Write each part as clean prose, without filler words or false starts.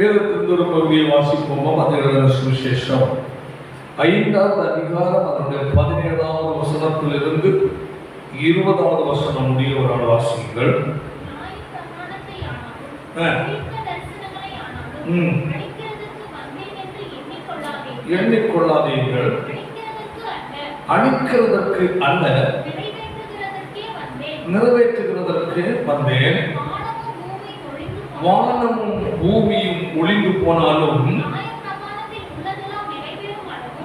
வேதத்திலிருந்து ஒரு பகுதியை வாசிப்போமா? மத்தேயு சுவிசேஷம் 5வது அதிகாரம் அதனுடைய 17வது வசனத்திலிருந்து 20வது வசனம் முடிய ஒரு ஆள் வாசியுங்கள். எண்ணிக்கொள்ளாதீர்கள், அழிக்கிறதற்கு அல்ல நிறைவேற்றுகிறதற்கு வந்தேன். வானமும் பூமியும் ஒளிந்து போனாலும்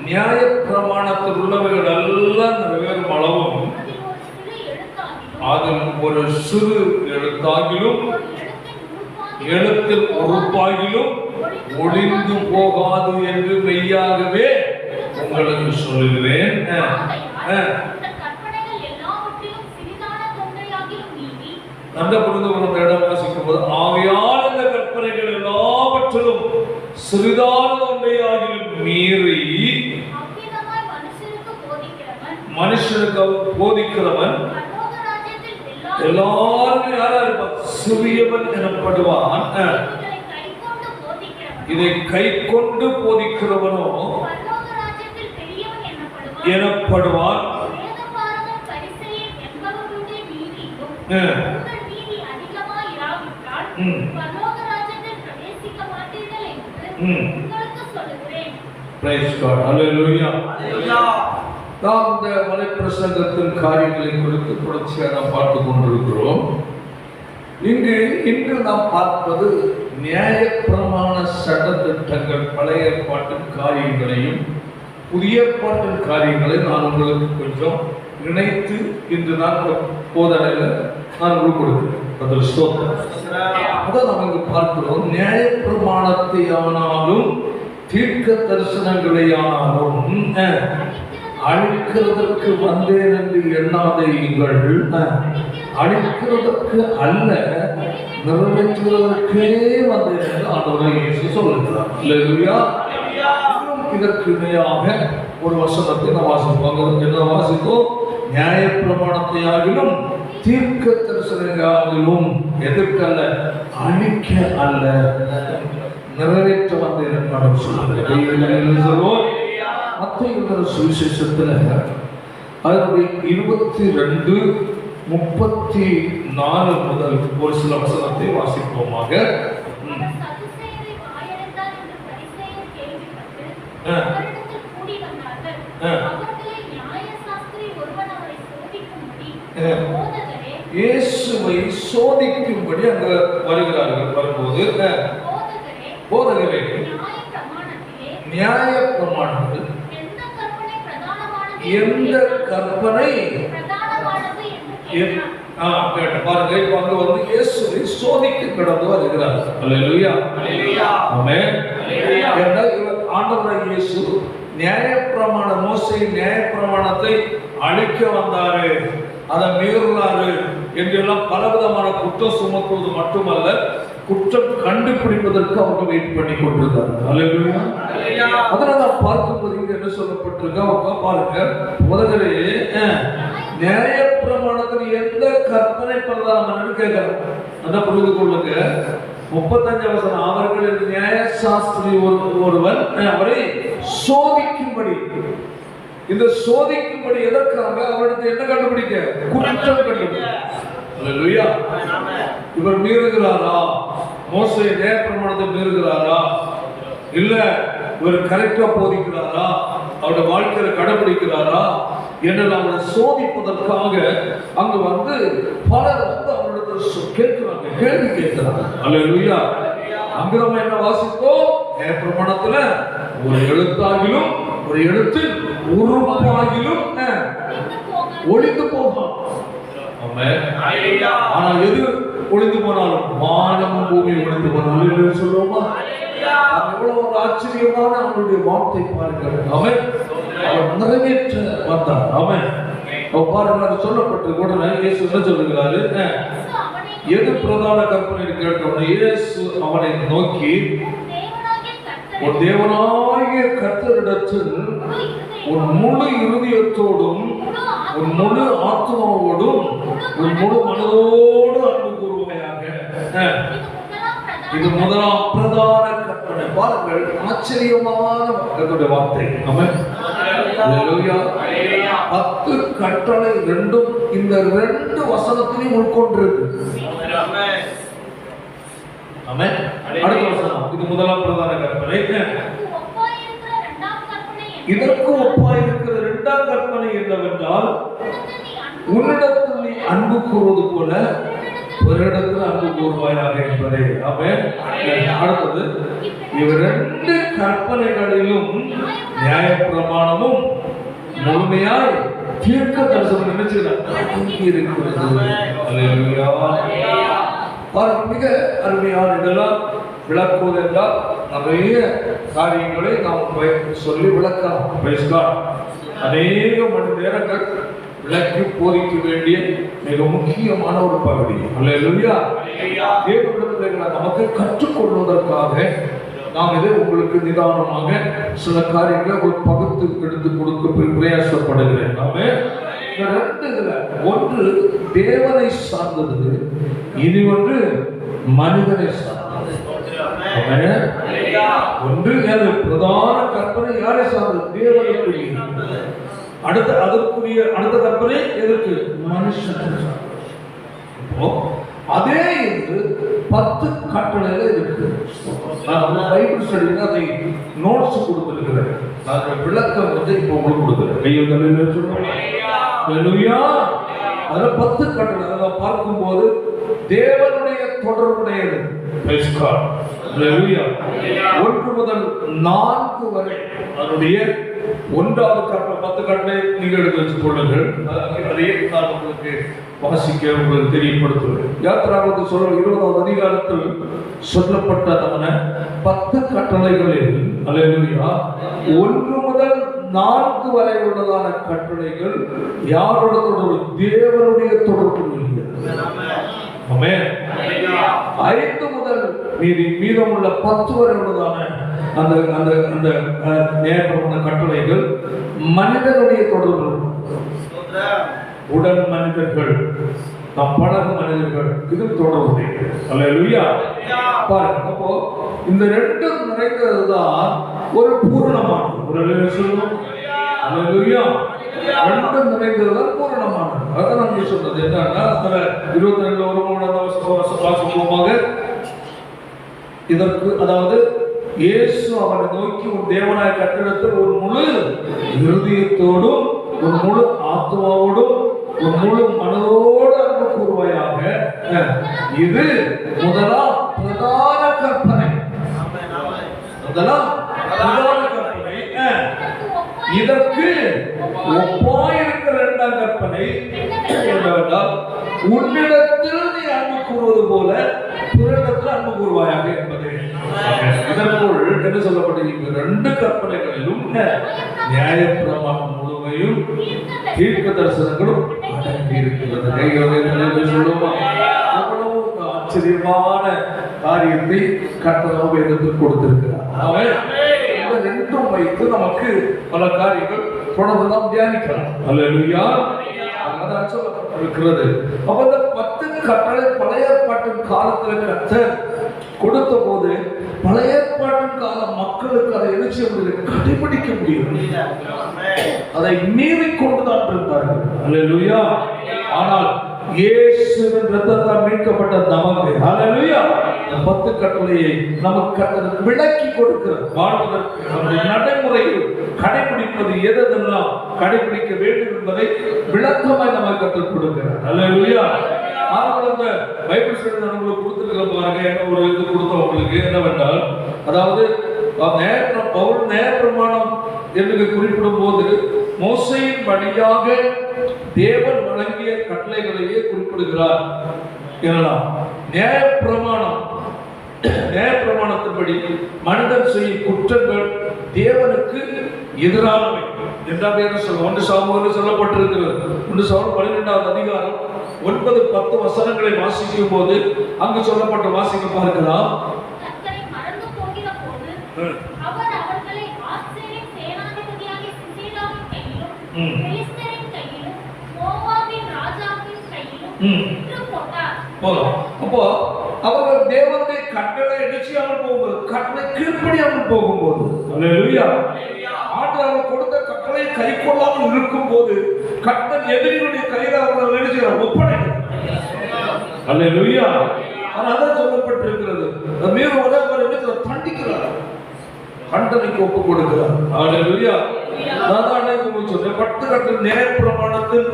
நியாய பிரமாணத்தில் உள்ளவைகள் எல்லாம் நிறைவேறும் அளவும் அதில் ஒரு சிறு எழுத்தாகிலும் எழுத்தில் உறுப்பாகிலும் ஒளிந்து போகாது என்று மெய்யாகவே உங்களுக்கு சொல்லுகிறேன். நல்ல புரிந்து கொண்ட இடம் வாசிக்கும் போது, ஆகையால் இந்த கற்பனைகள் எல்லாவற்றிலும் சிறிதான ஒன்றையாகிலும் மீறி மனுஷனுக்கு போதிக்கிறவன் எல்லாருமே யாரா இருப்பான்? சிறியவன் எனப்படுவான். இதை கை கொண்டு போதிக்கிறவனோ எனப்படுவான். நாம் இந்த மலை பிரசங்கத்தின் காரியங்களை குறித்து தொடர்ச்சியாக நாம் பார்த்துக் கொண்டிருக்கிறோம். இன்று நாம் பார்ப்பது நியாய பிரமாண சட்டத்திட்டங்கள், பழைய ஏற்பாட்டின் காரியங்களையும் புதிய ஏற்பாட்டின் காரியங்களையும் நான் உங்களுக்கு கொஞ்சம் இணைத்து இன்று நான் போதனையில் நான் உங்களுக்கு கொடுக்கிறேன். அதில் ஸ்தோத்திரம். அதான் நாம் இங்கு பார்க்கிறோம். நியாய பிரமாணத்தை ஆனாலும் தீர்க்க தரிசனங்களை ஆனாலும் அழிக்கிறதற்கு வந்தேன் என்று எண்ணாதீர்கள், அழிக்கிறதற்கு அல்ல நிறைவேற்றுவதற்கே வந்தேன் என்று ஆண்டவர் இயேசு சொல்லுகிறார். அல்லேலூயா. இதற்கு இணையாக ஒரு வசனத்தை நாம் வாசிப்போம். என்ன வாசிப்போம்? நியாய பிரமாணத்தை ஆகிலும் தீர்க்க தரிசனங்களும் எதிர்க்கல்ல, அழிக்க அல்ல, நிறைவேற்ற வந்தேன் என்று சொல்லுகிறார். மத்தேயு சுவிசேஷத்தில் அதனுடைய 22:34 முதல் ஒரு சில வசனத்தை வாசிப்போமாக. இயேசுவை சோதிக்கும்படி அங்க வருகிறார்கள். வரும்போது, போதகரே, நியாய பிரமாணத்தில் எந்த கற்பனை பாருங்க, இப்ப அங்க வந்து இயேசுவை சோதிக்க கடந்து வருகிறார். அல்லேலூயா. ஆமென். ஆண்டவர் இயேசு நியாய பிரமாண மோசே நியாய பிரமாணத்தை அழிக்க வந்தாரு, அதை மீறினாரு என்றெல்லாம் பலவிதமான குற்றம் சுமத்துவது மட்டுமல்ல, குற்றம் கண்டுபிடிப்பதற்கு அவங்க வெயிட் பண்ணி கொண்டிருந்தார்கள். அல்லேலூயா. அதனால பார்க்கும்போது இங்க என்ன சொல்லப்பட்டிருக்க பாருங்க, முதலே நியாய பிரமாணத்தில் எந்த கற்பனை பிரதானம்னு கேட்கலாம். அதான் புரிந்து கொள்ளுங்க. 35 வசனம், அவர்கள் நியாய சாஸ்திரி ஒருவன் அவரை சோதிக்கும்படி. இந்த சோதிக்கும்படி எதற்காக? அவரிடத்தை என்ன கண்டுபிடிக்க? குற்றம் கண்டுபிடிக்க. அல்லேலூயா. இவர் மீறுகிறாரா? மோசே நியாய பிரமாணத்தை மீறுகிறாரா? இல்ல இவர் கரெக்டா போதிக்கிறாரா? அவருடைய வாழ்க்கையில கடைபிடிக்கிறாரா என்றெல்லாம் அவரை சோதிப்பதற்காக அங்கு வந்து பலர் வந்து அவரிடத்தில் கேட்கிறாங்க, கேள்வி கேட்கிறாங்க. அல்லேலூயா. அங்க நம்ம என்ன வாசித்தோம்? நியாய பிரமாணத்துல ஒரு எழுத்தாகிலும் ஒரு எழுத்து உருவாகிலும் ஒளிந்து போகும். ஆனா எது ஒளிந்து போனாலும் வானமும் பூமியும் ஒளிந்து போனாலும் சொல்லுவோமா? எவ்வளவு ஒரு ஆச்சரியமான அவனுடைய வார்த்தை பாருங்கள். அவன் நிறைவேற்ற வந்தார். அவன் பாருங்க, சொல்லப்பட்டு உடனே இயேசு என்ன சொல்லுகிறாரு? எது பிரதான கற்பனை கேட்டவுடனே இயேசு அவனை நோக்கி, உன் தேவனாகிய கர்த்தரிடத்தில் உன் முழு இருதயத்தோடும் உன் முழு ஆத்மாவோடும் உன் முழு மனதோடு அன்பு கூறுவாயாக. இது முதலாம் பிரதான பாருங்கள், ஆச்சரியமான வார்த்தை. ஆமென். அல்லேலூயா. 10 கட்டளை ரெண்டும் இந்த 2 வசனத்திலையும் உட்கொண்டிருக்கு. ஆமென். அடுத்த வசனம், இது முதலாம் பிரதான கற்பனை. இதற்கு ஒப்பாய் இருக்கிற 2ஆம் கற்பனை என்னவென்றால், உன்னிடத்தில் நீ அன்பு கூறுவது போல பிறரிடத்தில் அன்பு கூறுவாயாக என்பதே. ஆமென். அடுத்தது, இவ் 2 கற்பனைகளிலும் நியாயப்பிரமாணமும் முழுமையாய் தீர்க்க தரிசனம் இருக்கிறது. அல்லேலூயா. மிக அருமையான இதெல்லாம் விளக்குவது என்றால் நிறைய காரியங்களை நாம் சொல்லி விளக்கலாம். அநேக மணி நேரங்கள் விளக்கி போதிக்க வேண்டிய மிக முக்கியமான ஒரு பகுதி. அல்லேலூயா. தேவனுடைய பிள்ளைகளை நமக்கு கற்றுக்கொள்வதற்காக நாம் இதை உங்களுக்கு நிதானமாக சில காரியங்களை ஒரு பகுத்து எடுத்து கொடுக்க பிரயாசப்படுகிறேன். நாம இந்த 2 இதுல ஒன்று தேவனை சார்ந்தது, இனி ஒன்று மனிதனை சார்ந்தது. ஒன்று பிரதான கற்பனை யாரை சார்ந்தது? தேவனுக்குரிய. அடுத்த கற்பனை எதற்கு? மனுஷன். அதே இது 10 கட்டளையில இருக்கு. பைபிள் ஸ்டடியில அதை நோட்ஸ் கொடுத்திருக்கிறேன். நான் விளக்கம் இப்போ உங்களுக்கு கொடுக்குறேன். அதுல 10 கட்டளை அதை பார்க்கும்போது தேவனுடைய தொடர்புடையது. 1 முதல் 4 வரை அதனுடைய 1வது கட்டளை. 10 கட்டளை நீங்கள் எடுத்து வச்சுக் கொள்ளுங்கள். அதையே நான் உங்களுக்கு வாசிக்க உங்களுக்கு தெரியப்படுத்துவேன். யாத்திராகமத்தில் சொல்ல 20வது அதிகாரத்தில் சொல்லப்பட்ட 10 கட்டளைகளில் அல்லேலூயா 1 முதல் 4 வரை உள்ளதான கட்டளைகள் யாரோட தொடர்பு? தேவனுடைய தொடர்பு. ஆமென். 5 முதல் மீதமுள்ள 10 வரை உள்ளதான அந்த அந்த அந்த நேரமான கட்டளைகள் மனிதனுடைய தொடர்பு. உடன் மனிதர்கள், நம் பழகு மனிதர்கள், இது தொடர்புடையது. அல்லேலூயா. பாருங்க, அப்போ இந்த 2 நிறைந்ததுதான் ஒரு பூரணமானது. ஒரு அல்லேலூயா. 2 நிறைந்ததுதான் பூரணமானது. அதான் நம்ம சொல்றது என்னன்னா, 22 வாசகமாக இதற்கு, அதாவது இயேசு அவரை நோக்கி உன் தேவனாய கட்டிடத்தில் ஒரு முழு இருதயத்தோடும் ஒரு முழு ஆத்மாவோடும் ஒரு முழு மனதோடு அன்பு கூறுவாயாக. இது முதலாம் பிரதான கற்பனை. இதற்கு ஒப்பாயிருக்கிற 2ஆம் கற்பனை என்னவென்றால், உன்னிடத்தில் நீ அன்பு கூறுவது போல பிறரிடத்தில் அன்பு கூறுவாயாக என்பது. இதற்குள் என்ன சொல்லப்பட்டிருக்கிறது? 2 கற்பனைகளிலும் நியாயப்பிரமாணம் முழுமையும் தீர்க்க தரிசனங்களும் அடங்கி இருக்கிறது. ஆச்சரியமான காரியத்தை கர்த்தர் வேதத்தில் கொடுத்திருக்கிறார். இந்த 2 வைத்து நமக்கு பல காரியங்கள் தொடர்ந்து நாம் தியானிக்கலாம். அல்லேலூயா. அதான் சொல்லப்பட்டிருக்கிறது. அப்ப இந்த 10 கட்டளை பழைய ஏற்பாட்டின் காலத்தில் கர்த்தர் கொடுத்த போது பழைய ஏற்பாட்டின் கால மக்களுக்கு அதை எழுச்சி கடைபிடிக்க முடியும். அதை மீறி கொண்டுதான் இருந்தார்கள். அல்லேலூயா. ஆனால் இயேசுவின் இரத்தத்தால் மீட்கப்பட்ட நமக்கு அல்லேலூயா 10 கட்டளையை நமக்கு கர்த்தர் விளக்கி கொடுக்கிறார். வாழ்வதற்கு நம்முடைய நடைமுறையில் கடைபிடிப்பது எதெல்லாம் கடைபிடிக்க வேண்டும் என்பதை விளக்கமாய் நமக்கு கர்த்தர் கொடுக்கிறார். அல்லேலூயா. அந்த பைபிள் ஸ்டடி உங்களுக்கு கொடுத்திருக்கிற பாருங்க, ஒரு இது கொடுத்தோம் உங்களுக்கு. என்னவென்றால், அதாவது பவுல் நியாயப்பிரமாணம் என்று குறிப்பிடும் போது மோசேயின் வழியாக தேவன் வழங்கிய கட்டளைகளையே குறிப்பிடுகிறார். நியாயப்பிரமாணத்தின்படி மனிதன் செய்யும் குற்றங்கள் தேவனுக்கு எதிரானவை என்றால் என்ன சொல்ல 1 சாமுவேலில் சொல்லப்பட்டிருக்கிறது. 1 சாமுவேல் 12வது அதிகாரம் 9-10 வசனங்களை வாசிக்கும் போது அங்கு சொல்லப்பட்ட வாசிக்க பார்க்கலாம். அப்போ அவர்கள் தேவனுடைய கட்டளை நிச்சயாமல் போகும்போது, கட்டளை கீழ்ப்படியாமல் போகும்போது, அல்லேலூயா, ஆண்டவர் கொடுத்த கட்டளை கை கொள்ளாமல் இருக்கும் போது கர்த்தர் எதிரிகளுடைய கையில் அவர்கள் நினைச்சார் ஒப்படைக்கிறார். அல்லேலூயா. அதான் சொல்லப்பட்டிருக்கிறது. மீறும் உலகம் தண்டிக்கிறார், கண்டனைக்கு ஒப்பு கொடுக்கிறார். அல்லேலூயா. நான் சொன்னேன் 10 கட்டளை நியாயப்பிரமாணத்தின்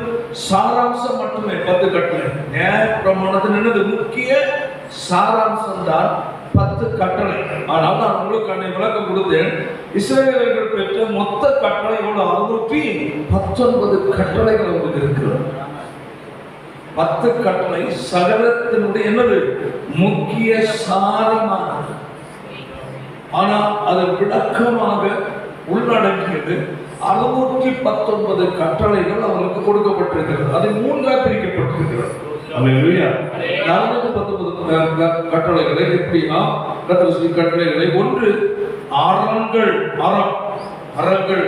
சாராம்சம் மட்டுமே. 10 கட்டளை நியாயப்பிரமாணத்தின் என்னது முக்கிய சாராம்சம் தான் 10 கட்டளை. ஆனால் நான் உங்களுக்கு அன்னை விளக்கம் கொடுத்தேன். இஸ்ரவேலர்கள் பெற்ற மொத்த கட்டளை 619 கட்டளைகள் அவங்களுக்கு இருக்கிறது. 10 கட்டளை சகலத்தினுடைய என்னது முக்கிய சாரமானது. ஆனால் அது விளக்கமாக உள்ளடக்கியது 619 கட்டளைகள் அவர்களுக்கு கொடுக்கப்பட்டிருக்கிறது. அது 3ஆக பிரிக்கப்பட்டிருக்கிறது. அல்லேலூயா. 619 கட்டளைகளை எப்படின்னா கட்டளைகளை ஒன்று அறங்கள், அறங்கள்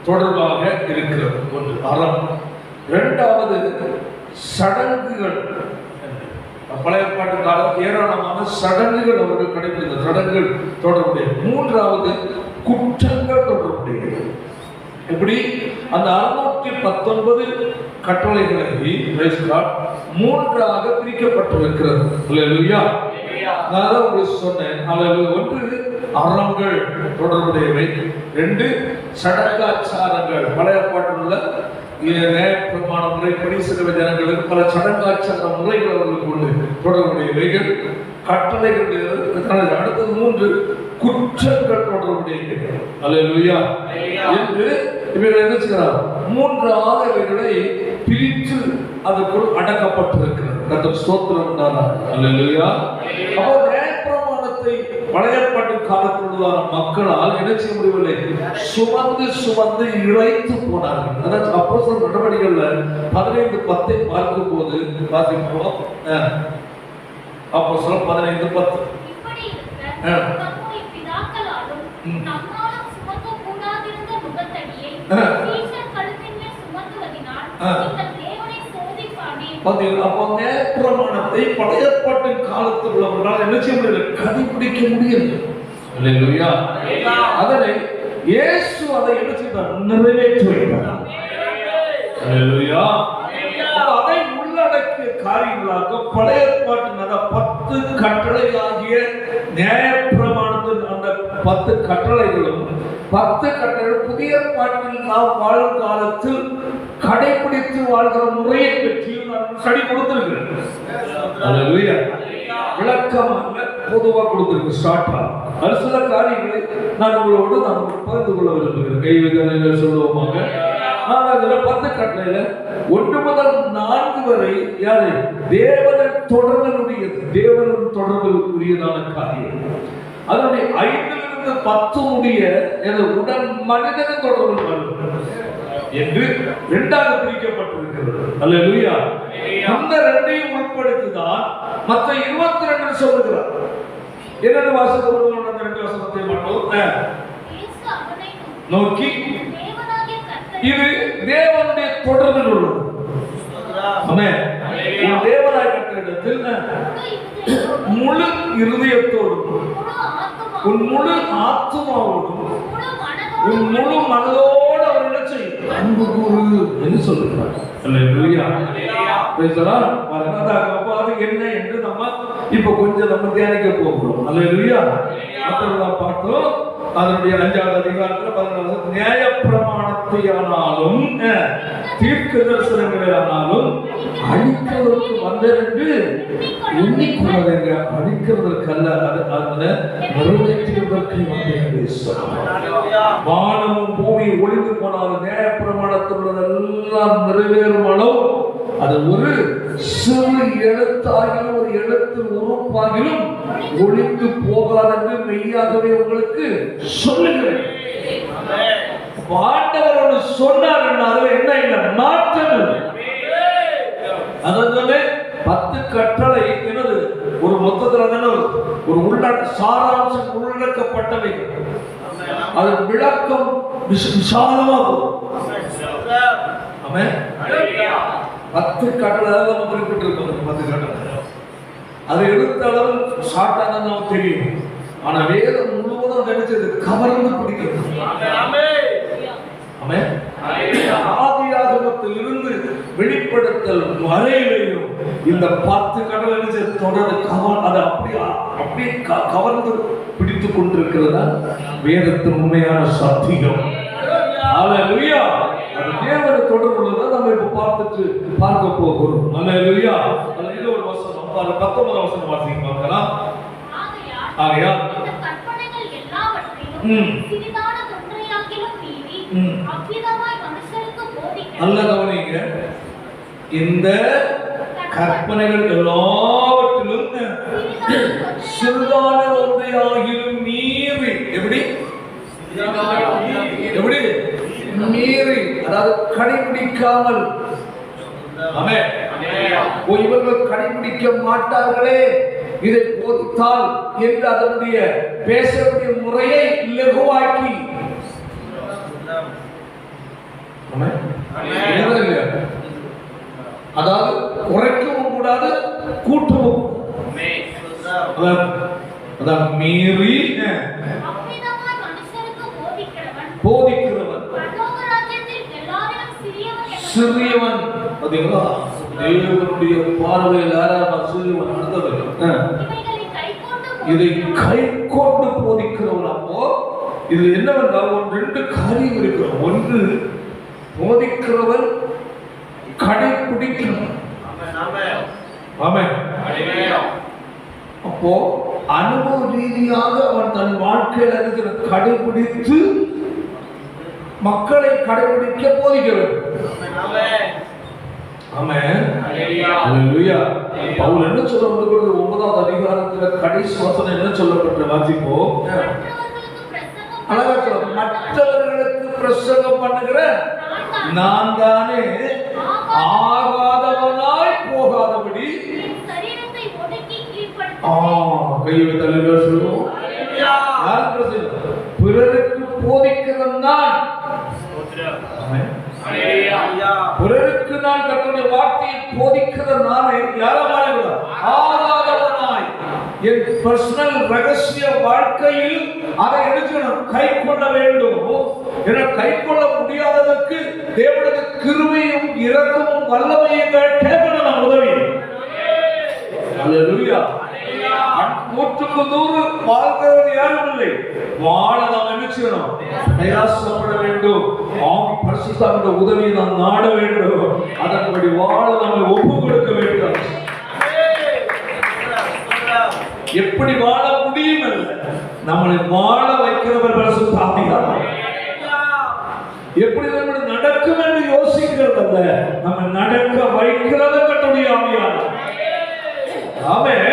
தொடர்பாக இருக்கிறது. ஒன்று அறம். இரண்டாவது சடங்குகள். பழைய பாட்டு காலம் ஏராளமான சடங்குகள் அவர்கள் கடைபிடித்த சடங்குகள் தொடர்புடைய. மூன்றாவது குற்றங்கள் தொடர்புடைய. இப்படி அந்த 619 கட்டளைகளை 3ஆக பிரிக்கப்பட்டிருக்கிறது. அல்லேலூயா. நான் உங்களுக்கு சொன்னேன். ஒன்று அறங்கள் தொடர்புடையவை, 2 சடங்காச்சாரங்கள். பழைய பாட்டில் உள்ள நியாயப்பிரமாண முறைப்படி சில ஜனங்களுக்கு பல சடங்காச்சார முறைகள் அவர்களுக்கு உண்டு, தொடர்புடையவைகள் கட்டளைகள். அடுத்தது 3 குற்றங்கள் தொடர்புடையவை. அல்லேலூயா. என்று இவர்கள் என்ன செய்கிறார்? 3ஆக இவைகளை பிரித்து அதற்குள் அடக்கப்பட்டிருக்கிறது. கர்த்தர் ஸ்தோத்திரம் உண்டானார். அல்லேலூயா. அப்போ நியாயப்பிரமாணத்தை பழைய பாட்டு காலத்தில் உள்ளதான மக்களால் என்ன செய்ய முடியவில்லை, சுமந்து இழைத்து போனார்கள். அதாவது அப்போஸ்தலர் நடவடிக்கைகள்ல 15:10 பார்க்கும் போது வாசிக்கிறோம். அப்போஸ்தலர் 15:10 பிரமாணத்தை பழைய பாட்டின் காலத்தில் உள்ளவர்களால் என்ன செய்ய முடியல, கடைபிடிக்க முடியல. அல்லேலூயா. அதனை இயேசு அதை என்ன செய்தார்? நிறைவேற்றி வைத்தார். அல்லேலூயா. அதை உள்ளடக்கிய காரியங்களாக பழைய பாட்டின் 10 கட்டளை ஆகிய நியாயப்பிரமாணத்தின் அந்த 10 கட்டளைகளும் 10 கட்டளைகள் புதிய பாட்டில் நாம் வாழும் காலத்தில் கடைபிடித்து வாழ்கிற முறையை பற்றியும் நான் ஸ்டடி கொடுத்திருக்கிறேன். அல்லேலூயா. விளக்கமாக பொதுவாக கொடுத்திருக்கிறேன். ஷார்ட்டா அது சில காரியங்களை நான் உங்களோடு பகிர்ந்து கொள்ள விரும்புகிறேன். கைவிதனை சொல்லுவோமாக. நான் அதில் 10 கட்டளையில 1 முதல் 4 வரை யாரு தேவனின் தொடர்பில் உரியதான காரியம். அதனுடைய 5லிருந்து 10 முடிய உடன் மனிதனின் தொடர்பு என்று 2ஆக பிரிக்கப்பட்டிருக்கிறது. அல்லேலூயா. அந்த 2ஐயும் உட்படுத்திதான் மற்ற 22 சொல்லுகிறார். இரண்டு வாசகங்கள் அந்த 2 வசனத்தை மட்டும் நோக்கி இது தேவனுடைய தொடர்பில் உள்ளது. ஆமென். தேவனாய் கட்டடத்தில் முழு இருதயத்தோடும் உன் முழு ஆத்துமாவோடும் உன் முழு மனதோடு அவர் என்ன செய்யும்? அன்பு கூறு என்று சொல்லுகிறார். அல்லேலூயா. Praise the lord. அது என்ன என்று நம்ம இப்ப கொஞ்சம் தியானிக்க போகிறோம். அல்லேலூயா. மற்றவர்கள் பார்த்தோம். அதனுடைய 5வது அதிகாரத்தில் 14 நியாயப்பிரமாணத்தை ஆனாலும் தீர்க்க தரிசனங்களை ஆனாலும் அழிக்கிறதற்கு வந்தென்று எண்ணிக்கொள்வதெங்க. அழிக்கிறதற்கு அல்ல, அதை நிறைவேற்றுவதற்கு வந்தேன். வானமும் பூமி ஒளிந்து போனாலும் நியாயப்பிரமாணத்தில் உள்ளதெல்லாம் நிறைவேறும் அளவு அது ஒரு சிறு எழுத்தாகிலும் ஒரு எழுத்தின் உறுப்பாகிலும் ஒளிந்து போகாது என்று மெய்யாகவே உங்களுக்கு சொல்லுகிறேன். ஆண்டவர் சொன்னார் என்றால் என்ன இல்லை, மாற்றம் இல்லை. அதாவது 10 கட்டளை என்னது ஒரு மொத்தத்தில் ஒரு உள்நாட்டு சாராம்சம் உள்ளடக்கப்பட்டவை. அதன் விளக்கம் விசாலமாகும். ஆமென். 10 கட்டளை நம்ம குறிப்பிட்டிருக்கோம். 10 கட்டளை அதை எடுத்த அளவு ஷார்ட்டாக நமக்கு தெரியும். ஆனா வேதம் முழுவதும் நினைச்சது கவர்ந்து பிடிக்கிறது. ஆதியாகமத்தில் இருந்து வெளிப்படுத்தல் வரையிலையும் இந்த 10 கடல் தொடர் அதை அப்படியே கவர்ந்து பிடித்துக் கொண்டிருக்கிறதா வேதத்தின் உண்மையான சத்தியம். அல்லேலூயா. அது தேவனை தொடர்புள்ளதான் நம்ம இப்ப பார்க்க போகிறோம். அல்லேலூயா. அதுல ஒரு வசனம் 19 வசனம் வாசிக்க பார்க்கலாம். ஆகையால் நல்ல கவனிங்க, இந்த கற்பனைகள் எல்லாவற்றிலும் சிறிதான ஒன்றையாகிலும் மீறி எப்படி மீறி, அதாவது கடைபிடிக்காமல், இவர்கள் கடைபிடிக்க மாட்டார்களே இதை போதித்தால் என்று அதனுடைய பேசக்கூடிய முறையை லகுவாக்கி, அதாவது குறைக்கவும் கூடாது கூட்டவும் மீறி போதிக்கிறவன் சிறியவன். பார்த்தீங்களா, தேவனுடைய பார்வையில் யாராவது சிறியவன் நடந்தவர் இதை கை கொண்டு போதிக்கிறவன். அப்போ இது என்னவென்றால் 2 காரியம் இருக்கிறோம். ஒன்று, போதிக்கிறவன் கடைபிடிக்கிறவன். அப்போ அனுபவ ரீதியாக அவன் தன் வாழ்க்கையில் இருக்கிற கடைபிடித்து மக்களை கடைபிடிக்க போதிக்க வேண்டும். பவுல் என்ன சொல்லப்படுகிறது? 9வது அதிகாரத்தில் கடைசி வசனம் என்ன சொல்லப்பட்ட வாசிப்போம். அழகா சொல்ல, மற்றவர்களுக்கு பிரசங்கம் பண்ணுகிற நான் தானே ஆகாதவனாய் போகாதபடி கையை தலைவர் சொல்லுவோம். பிறருக்கு போதிக்கிறவன் தான். பிறருக்கு நான் கர்த்தருடைய வார்த்தையை போதிக்கிற நானே யாரமாய் ஆகாதவனாய் என் பர்சனல் ரகசிய வாழ்க்கையில் அதை எடுக்கணும், கை கொள்ள வேண்டும். என கை கொள்ள முடியாததற்கு தேவனுடைய கிருபையும் இரக்கமும் வல்லமையும் கேட்கணும் உதவி. அல்லேலூயா. 100 வாழ்கிறவர் யாரும் இல்லை. வாழ நாம் என்ன செய்யணும்? பிரயாசப்பட வேண்டும். பரிசுத்தமுடைய உதவியை நாம் நாட வேண்டும். அதன்படி வாழ நம்மை ஒப்பு கொடுக்க வேண்டும். எப்படி வாழ முடியும் அல்ல, நம்மளை வாழ வைக்கிறவர் பரிசுத்த ஆவியானவர். எப்படி நம்ம நடக்கும் என்று யோசிக்கிறது அல்ல, நம்ம நடக்க வைக்கிறவர் கர்த்தருடைய ஆவியானவர். ஆமென்.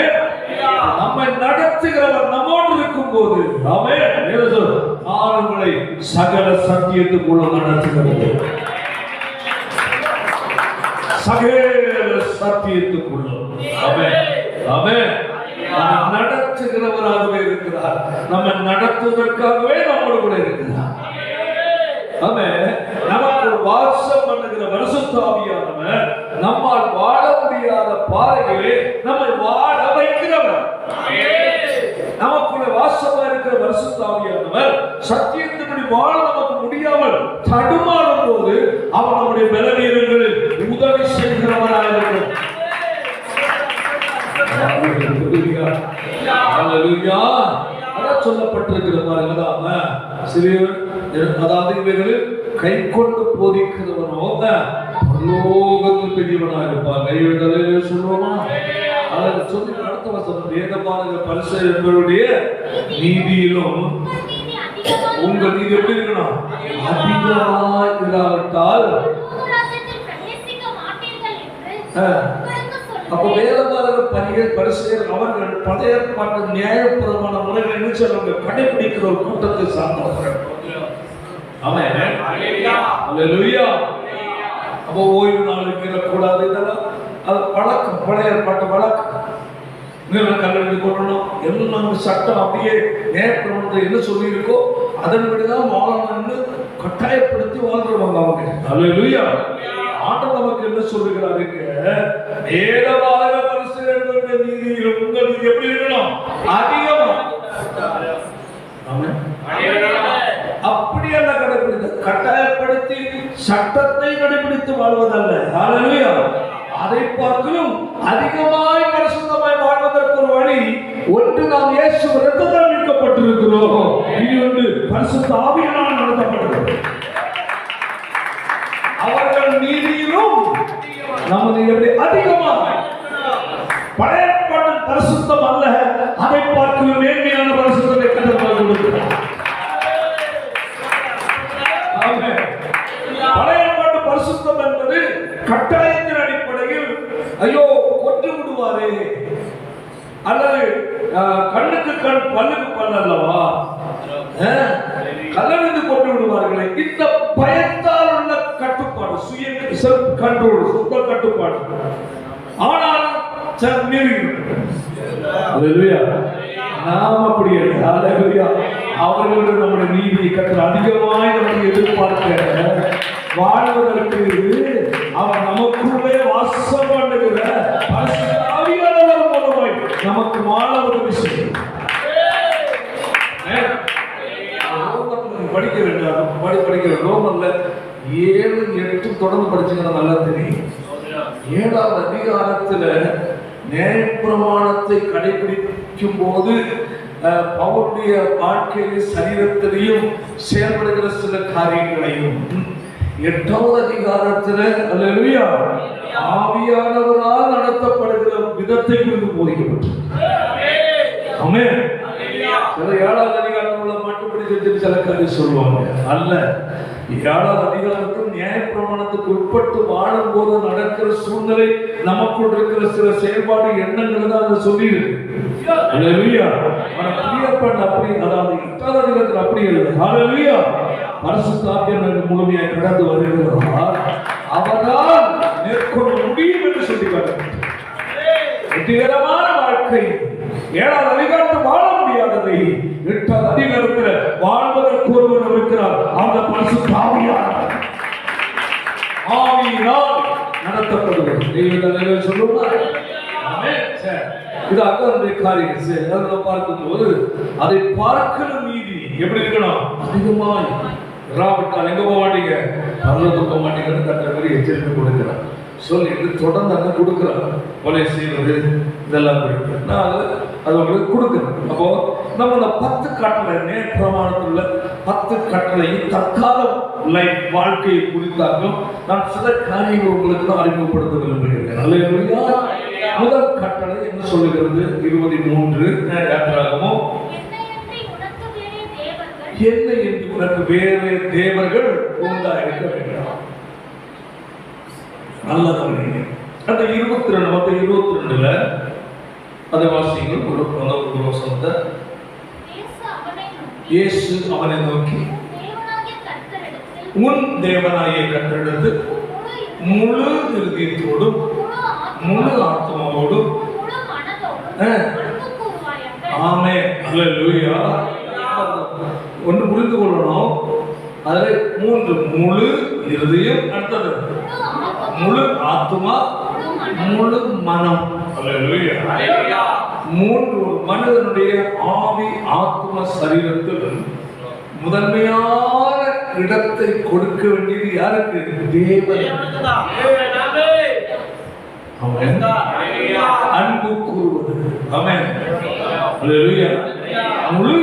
நம்மை நடத்துகிறவர் நம்மோடு இருக்கும் போது ஆளுங்களை சகல சத்தியத்துக்குள்ள நடத்துகிறது. சகல சத்தியத்துக்குள்ள நடத்துகிறவராகவே இருக்கிறார். நம்ம நடத்துவதற்காகவே நம்மோடு கூட இருக்கிறார். நமக்கு வாசம் பண்ணுகிற பரிசுத்த ஆவியானவர் நம்மால் வாழ முடியாத பாதைகளே நம்மை வாழ வைக்கிறவர். நமக்குள்ள வாசமா இருக்கிற பரிசுத்த ஆவியானவர் சத்தியத்தின்படி வாழ நமக்கு முடியாமல் தடுமாறும் போது அவர் நம்முடைய பலவீனங்களில் உதவி செய்கிறவராக இருக்கிறார். சொல்லப்பட்டிருக்கிற அதாவது இவைகளில் கை கொண்டு போதிக்கிறவனோ பரலோகத்தில் பெரியவனாக இருப்பார். கைவிடலே சொல்லுவோமா? அதை சொல்லி அடுத்த வசனம், வேதபாரக பரிசேயர்களுடைய நீதியிலும் உங்கள் நீதி எப்படி இருக்கணும்? அதிகமாய் இல்லாவிட்டால். அப்போ வேதபாரக பரிசேயர் அவர்கள் பழைய ஏற்பாட்டு நியாயபூர்வமான முறைகளை என்ன சொல்றாங்க? கடைபிடிக்கிற ஒரு கூட்டத்தை சார்ந்தவர்கள். அப்போ ஓய்வு நாள் இருக்கக்கூடாது, இதெல்லாம் அது வழக்கம், பழைய ஏற்பாட்டு வழக்கம். கல்லெடுத்து கொள்ளணும் எல்லாம் சட்டம் அப்படியே நேற்று என்ன சொல்லி இருக்கோ அதன்படிதான் வாழணும்னு கட்டாயப்படுத்தி வாழ்றவங்க அவங்க. அல்லேலூயா. ஆண்டவர் நமக்கு என்ன சொல்லுகிறாருங்க? வேதபாரக பரிசேயர்களுடைய நீதியிலும் பிடித்து வாழ்வதல்ல. ஹல்லேலூயா. அதை பார்க்கலும் அதிகமாய் பரிசுத்தமாய் வாழ்வதற்கு ஒரு வழி ஒன்று, நாம் இயேசு இரத்தத்தால் மீட்கப்பட்டிருக்கிறோம். இது ஒன்று பரிசுத்த ஆவியினால் நடத்தப்படுகிறது. அவர்கள் நீதியிலும் நமது எப்படி அதிகமாக பழைய ஏற்பாட்டின் பரிசுத்தம் அல்ல, அதை பார்க்கலும் மேன்மையான பரிசுத்தத்தை கர்த்தர் கொடுக்கிறார். பழைய ஏற்பாட்டு பரிசுத்தம் என்பது கட்டாயத்தின் அடிப்படையில் ஐயோ கொன்று விடுவாரே அல்லது கண்ணுக்கு கண் பல்லுக்கு பல் அல்லவா கல்லறிந்து கொண்டு விடுவார்களே, இந்த பயத்தால் உள்ள கட்டுப்பாடு, சுய செல்ஃப் கண்ட்ரோல், சொந்த கட்டுப்பாடு. ஆனால் நாம் அப்படி அவர்களுடைய நம்முடைய நீதியை கற்று அதிகமாய் நமக்கு எதிர்பார்க்க வாழ்வதற்கு அவர் நமக்குள்ளே வாசம் பண்ணுகிற ஆவியானவர் மூலமாய் நமக்கு வாழ உதவி செய்யும். படிக்க வேண்டாம், படிக்கிற ரோமன்ல 7, 8 தொடர்ந்து படிச்சுங்கன்னா நல்லா தெரியும். 7ஆவது அதிகாரத்துல நியாயப்பிரமாணத்தை கடைபிடிக்கும் போது பவுலுடைய வாழ்க்கையில் சரீரத்திலையும் செயல்படுகிற சில காரியங்களையும் 8வது அதிகாரத்துல அல்லேலூயா ஆவியானவரால் நடத்தப்படுகிற விதத்தை குறித்து போதிக்கப்பட்டது. ஆமென். சில 7வது அதிகாரத்துல மட்டுப்படி சில காரியம் சொல்லுவாங்க அல்ல. 7வது அதிகாரத்தில் நியாயப்பிரமாணத்துக்கு உட்பட்டு வாழும் போது நடக்கிற சூழ்நிலை, நமக்குள் இருக்கிற சில செயல்பாடு எண்ணங்கள் தான் அதை சொல்லி இருக்கு. ஹல்லேலூயா. அப்படி அதாவது 8வது அதிகாரத்தில் அப்படி இல்லை. ஹல்லேலூயா. பரிசுத்த ஆவியானவர் முழுமையாக கடந்து வருகிறார், அவரால் மேற்கொள்ள முடியும் என்று சொல்லி காட்டுகிறார். வெற்றிகரமான வாழ்க்கை 7வது அதிகாரத்தில் வாழ முடியாததை 8வது அதிகாரத்தில் வாழ்வதற்கு ஒருவர் இருக்கிறார். அந்த பரிசுத்த ஆவியானவர் ஆவியினால் நடத்தப்படுகிறது. தெய்வ சொல்லுவார். இது அகருடைய காரியம். அதை பார்க்கும்போது அதை பார்க்கிற நீதி எப்படி இருக்கணும்? அதிகமாய் ராவிட்டால் எங்க போக மாட்டீங்க, பரலோகம் போக மாட்டீங்கன்னு கர்த்தர் எச்சரிக்கை கொடுக்கிறார். சொல்லிட்டு தொடர்ந்து அங்க கொடுக்கிறார். கொலை செய்வது இதெல்லாம் அது உங்களுக்கு கொடுக்குறேன். அப்போ நம்ம இந்த 10 கட்டளை, பிரமாணத்தில் உள்ள 10 கட்டளையும் தற்கால லைஃப் வாழ்க்கையை குறித்தாலும் நான் சில காரியங்கள் உங்களுக்கு தான் அறிமுகப்படுத்த விரும்புகிறேன். அல்லேலூயா. முதல் கட்டளை என்ன சொல்லுகிறது? 23 யாத்திராகமம், என்னை என்று உனக்கு வேறு தேவர்கள் உண்டாயிருக்க வேண்டாம். நல்லது. அந்த 22ல அதை வாசிங்கள். ஒரு வசனத்தை இயேசு அவனை நோக்கி, உன் தேவனாகிய கர்த்தரிடத்தில் முழு இருதயத்தோடும் முழு ஆத்மாவோடும் ஆமென் அல்லேலூயா. ஒன்று புரிந்து கொள்ளணும். அதில் 3 முழு இருதயம், அடுத்தது முழு ஆத்மா, முழு மனம். அல்லேலூயா. 3 ஒரு மனிதனுடைய ஆவி ஆத்மா சரீரத்தில் முதன்மையான இடத்தை கொடுக்க வேண்டியது யாருக்கு? தேவனுக்கு. அன்பு கூறுவது. ஆமென். அல்லேலூயா. முழு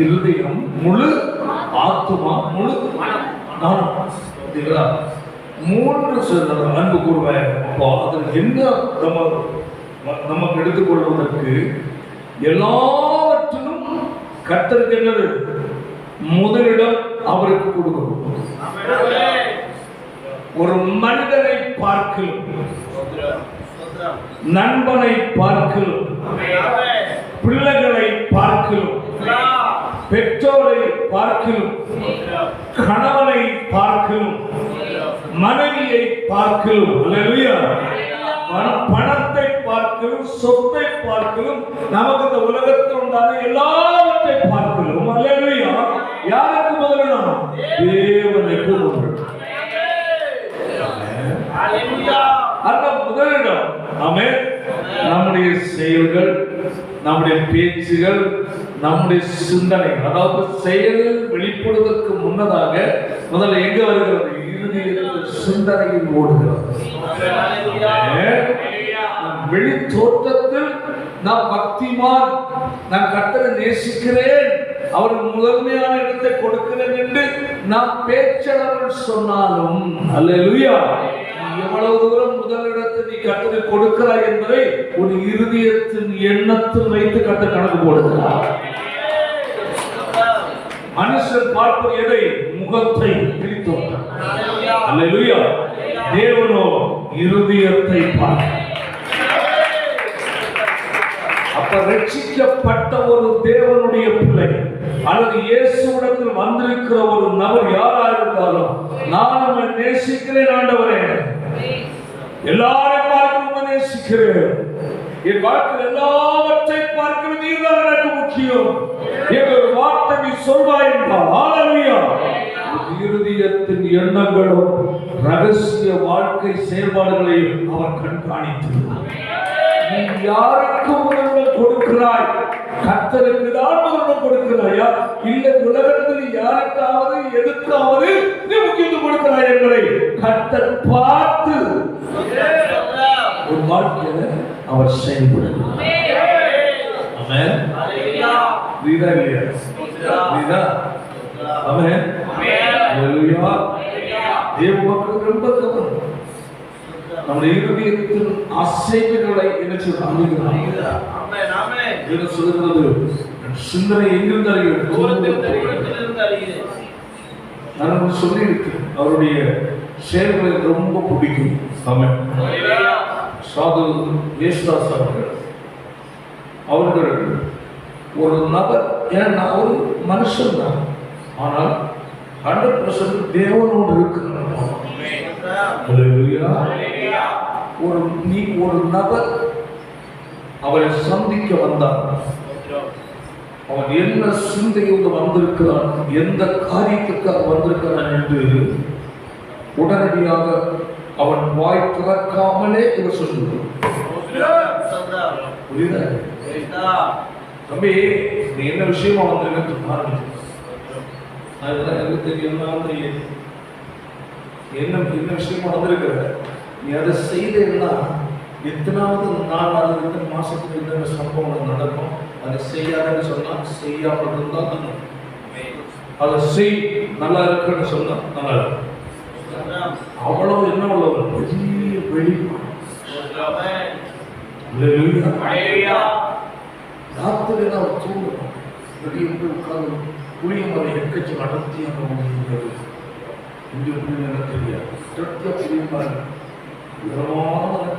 இருதயம், முழு ஆத்மா, முழு மனம். 3 சொல்றது அன்பு கூறுவார். அப்போ அதில் என்ன நமக்கு எடுத்துக்கொள்வதற்கு எல்லாவற்றிலும் கர்த்தருக்கு என்னது? முதலிடம் அவருக்கு கொடுக்கணும். ஒரு மனிதனை பார்க்கலும், நண்பனை பார்க்கலும், பிள்ளைகளை பார்க்கலும், பெற்றோரை பார்க்கலும், கணவனை பார்க்கலும், மனைவியை பார்க்கலும், அல்லேலூயா, பணத்தை பார்க்கலும், சொத்தை பார்க்கலும், நமக்கு இந்த உலகத்தில் உண்டான எல்லாவற்றை பார்க்கலும், அல்லேலூயா. யாருக்கு முதலிடம்? தேவனுக்கு முதலிடம். அந்த முதலிடம். ஆமென். நம்முடைய செயல்கள், நம்முடைய பேச்சுகள், நம்முடைய சிந்தனை, அதாவது செயலில் வெளிப்படுவதற்கு முன்னதாக முதல்ல எங்க வருகிறது? இறுதியில் சிந்தனையில் ஓடுகிறது. வெளி தோற்றத்தில் நான் பக்திமான், நான் கர்த்தரை நேசிக்கிறேன், அவருக்கு முதன்மையான இடத்தை கொடுக்கிறேன் என்று நாம் பேச்சளவில் சொன்னாலும், அல்லேலூயா, எவ்வளவு தூரம் முதலிடத்தை நீ கர்த்தரை கொடுக்கிறாய் என்பதை ஒரு இருதயத்தின் எண்ணத்தில் வைத்து கர்த்தர் கணக்கு போடுகிறார். மனுஷன் பார்ப்பது எதை? முகத்தை, வெளித்தோற்றம். அல்லேலூயா. தேவனோ இருதயத்தை பார்க்கிறார். அப்ப ரட்சிக்கப்பட்ட ஒரு தேவனுடைய பிள்ளை அல்லது இயேசுவிடத்தில் வந்திருக்கிற ஒரு நபர் யாரா இருந்தாலும், நான் உம்மை நேசிக்கிறேன் ஆண்டவரே, எல்லாரையும் பார்க்க நேசிக்கிறேன், என் வாழ்க்கையில் எல்லாவற்றை பார்க்கிறது நீதான் எனக்கு முக்கியம், ஒரு வார்த்தை நீ சொல்வாய் என்றால், ஹல்லேலூயா, இருதயத்தின் எண்ணங்களும் ரகசிய வாழ்க்கை செயல்பாடுகளை அவர் கண்காணித்தார். நீ யாருக்கு முதலிடம் கொடுக்கிறாய்? கர்த்தருக்கு தான் முதலிடம் கொடுக்கிறாயா, இல்லை உலகத்தில் யாருக்காவது எதுக்காவது நீ முக்கியத்துவம் கொடுக்கிறாய் என்பதை கர்த்தர் பார்த்து ஒரு வாழ்க்கையில அவர் செயல்படுகிறார். ஆமென். வீரா இல்லையா? வீரா. ஆமென். ஹல்லேலூயா. தேவ மக்கள் ரொம்ப கவனம் நம்முடைய இருதயத்தின் அசைவுகளை என்ன சொல்றது? சிந்தனை எங்கிருந்து அறிகிறது? நான் சொல்லி இருக்கு, அவருடைய செயல்களை ரொம்ப பிடிக்கும். ஆமென். சாது யேசுதாஸ் அவர்கள் ஒரு நபர், ஏன்னா ஒரு மனுஷன் தான், ஆனால் 100% தேவனோடு இருக்கிறார். ஒரு நபர் அவரை சந்திக்க வந்தார். அவன் என்ன சிந்தையோடு வந்திருக்கிறான், எந்த காரியத்துக்காக வந்திருக்கிறான் என்று உடனடியாக அவன் வாய் திறக்காமலே இவர் சொல்லுகிறார். தம்பி, நீ என்ன விஷயமா வந்திருக்க பாருங்க. அதுதான் எனக்கு தெரியும், என்ன விஷயமா வந்திருக்கிற, நீ அதை செய்தா எத்தனாவது நாள் அல்லது எத்தனை மாசத்துக்கு இந்த சம்பவம் நடக்கும். அதை செய்யாதுன்னு சொன்னா செய்யாமல் இருந்தா அதை செய், நல்லா இருக்குன்னு சொன்னா நல்லா இருக்கும். அவ்வளவு என்ன உள்ளவர், பெரிய வெளிப்பாடு. ராத்திரி நான் தூங்கணும், வெளியே உட்கார்ந்து புளிய மலை எக்கச்சி நடத்தி இங்கே எனக்கு தெரியாது. புளியமாறு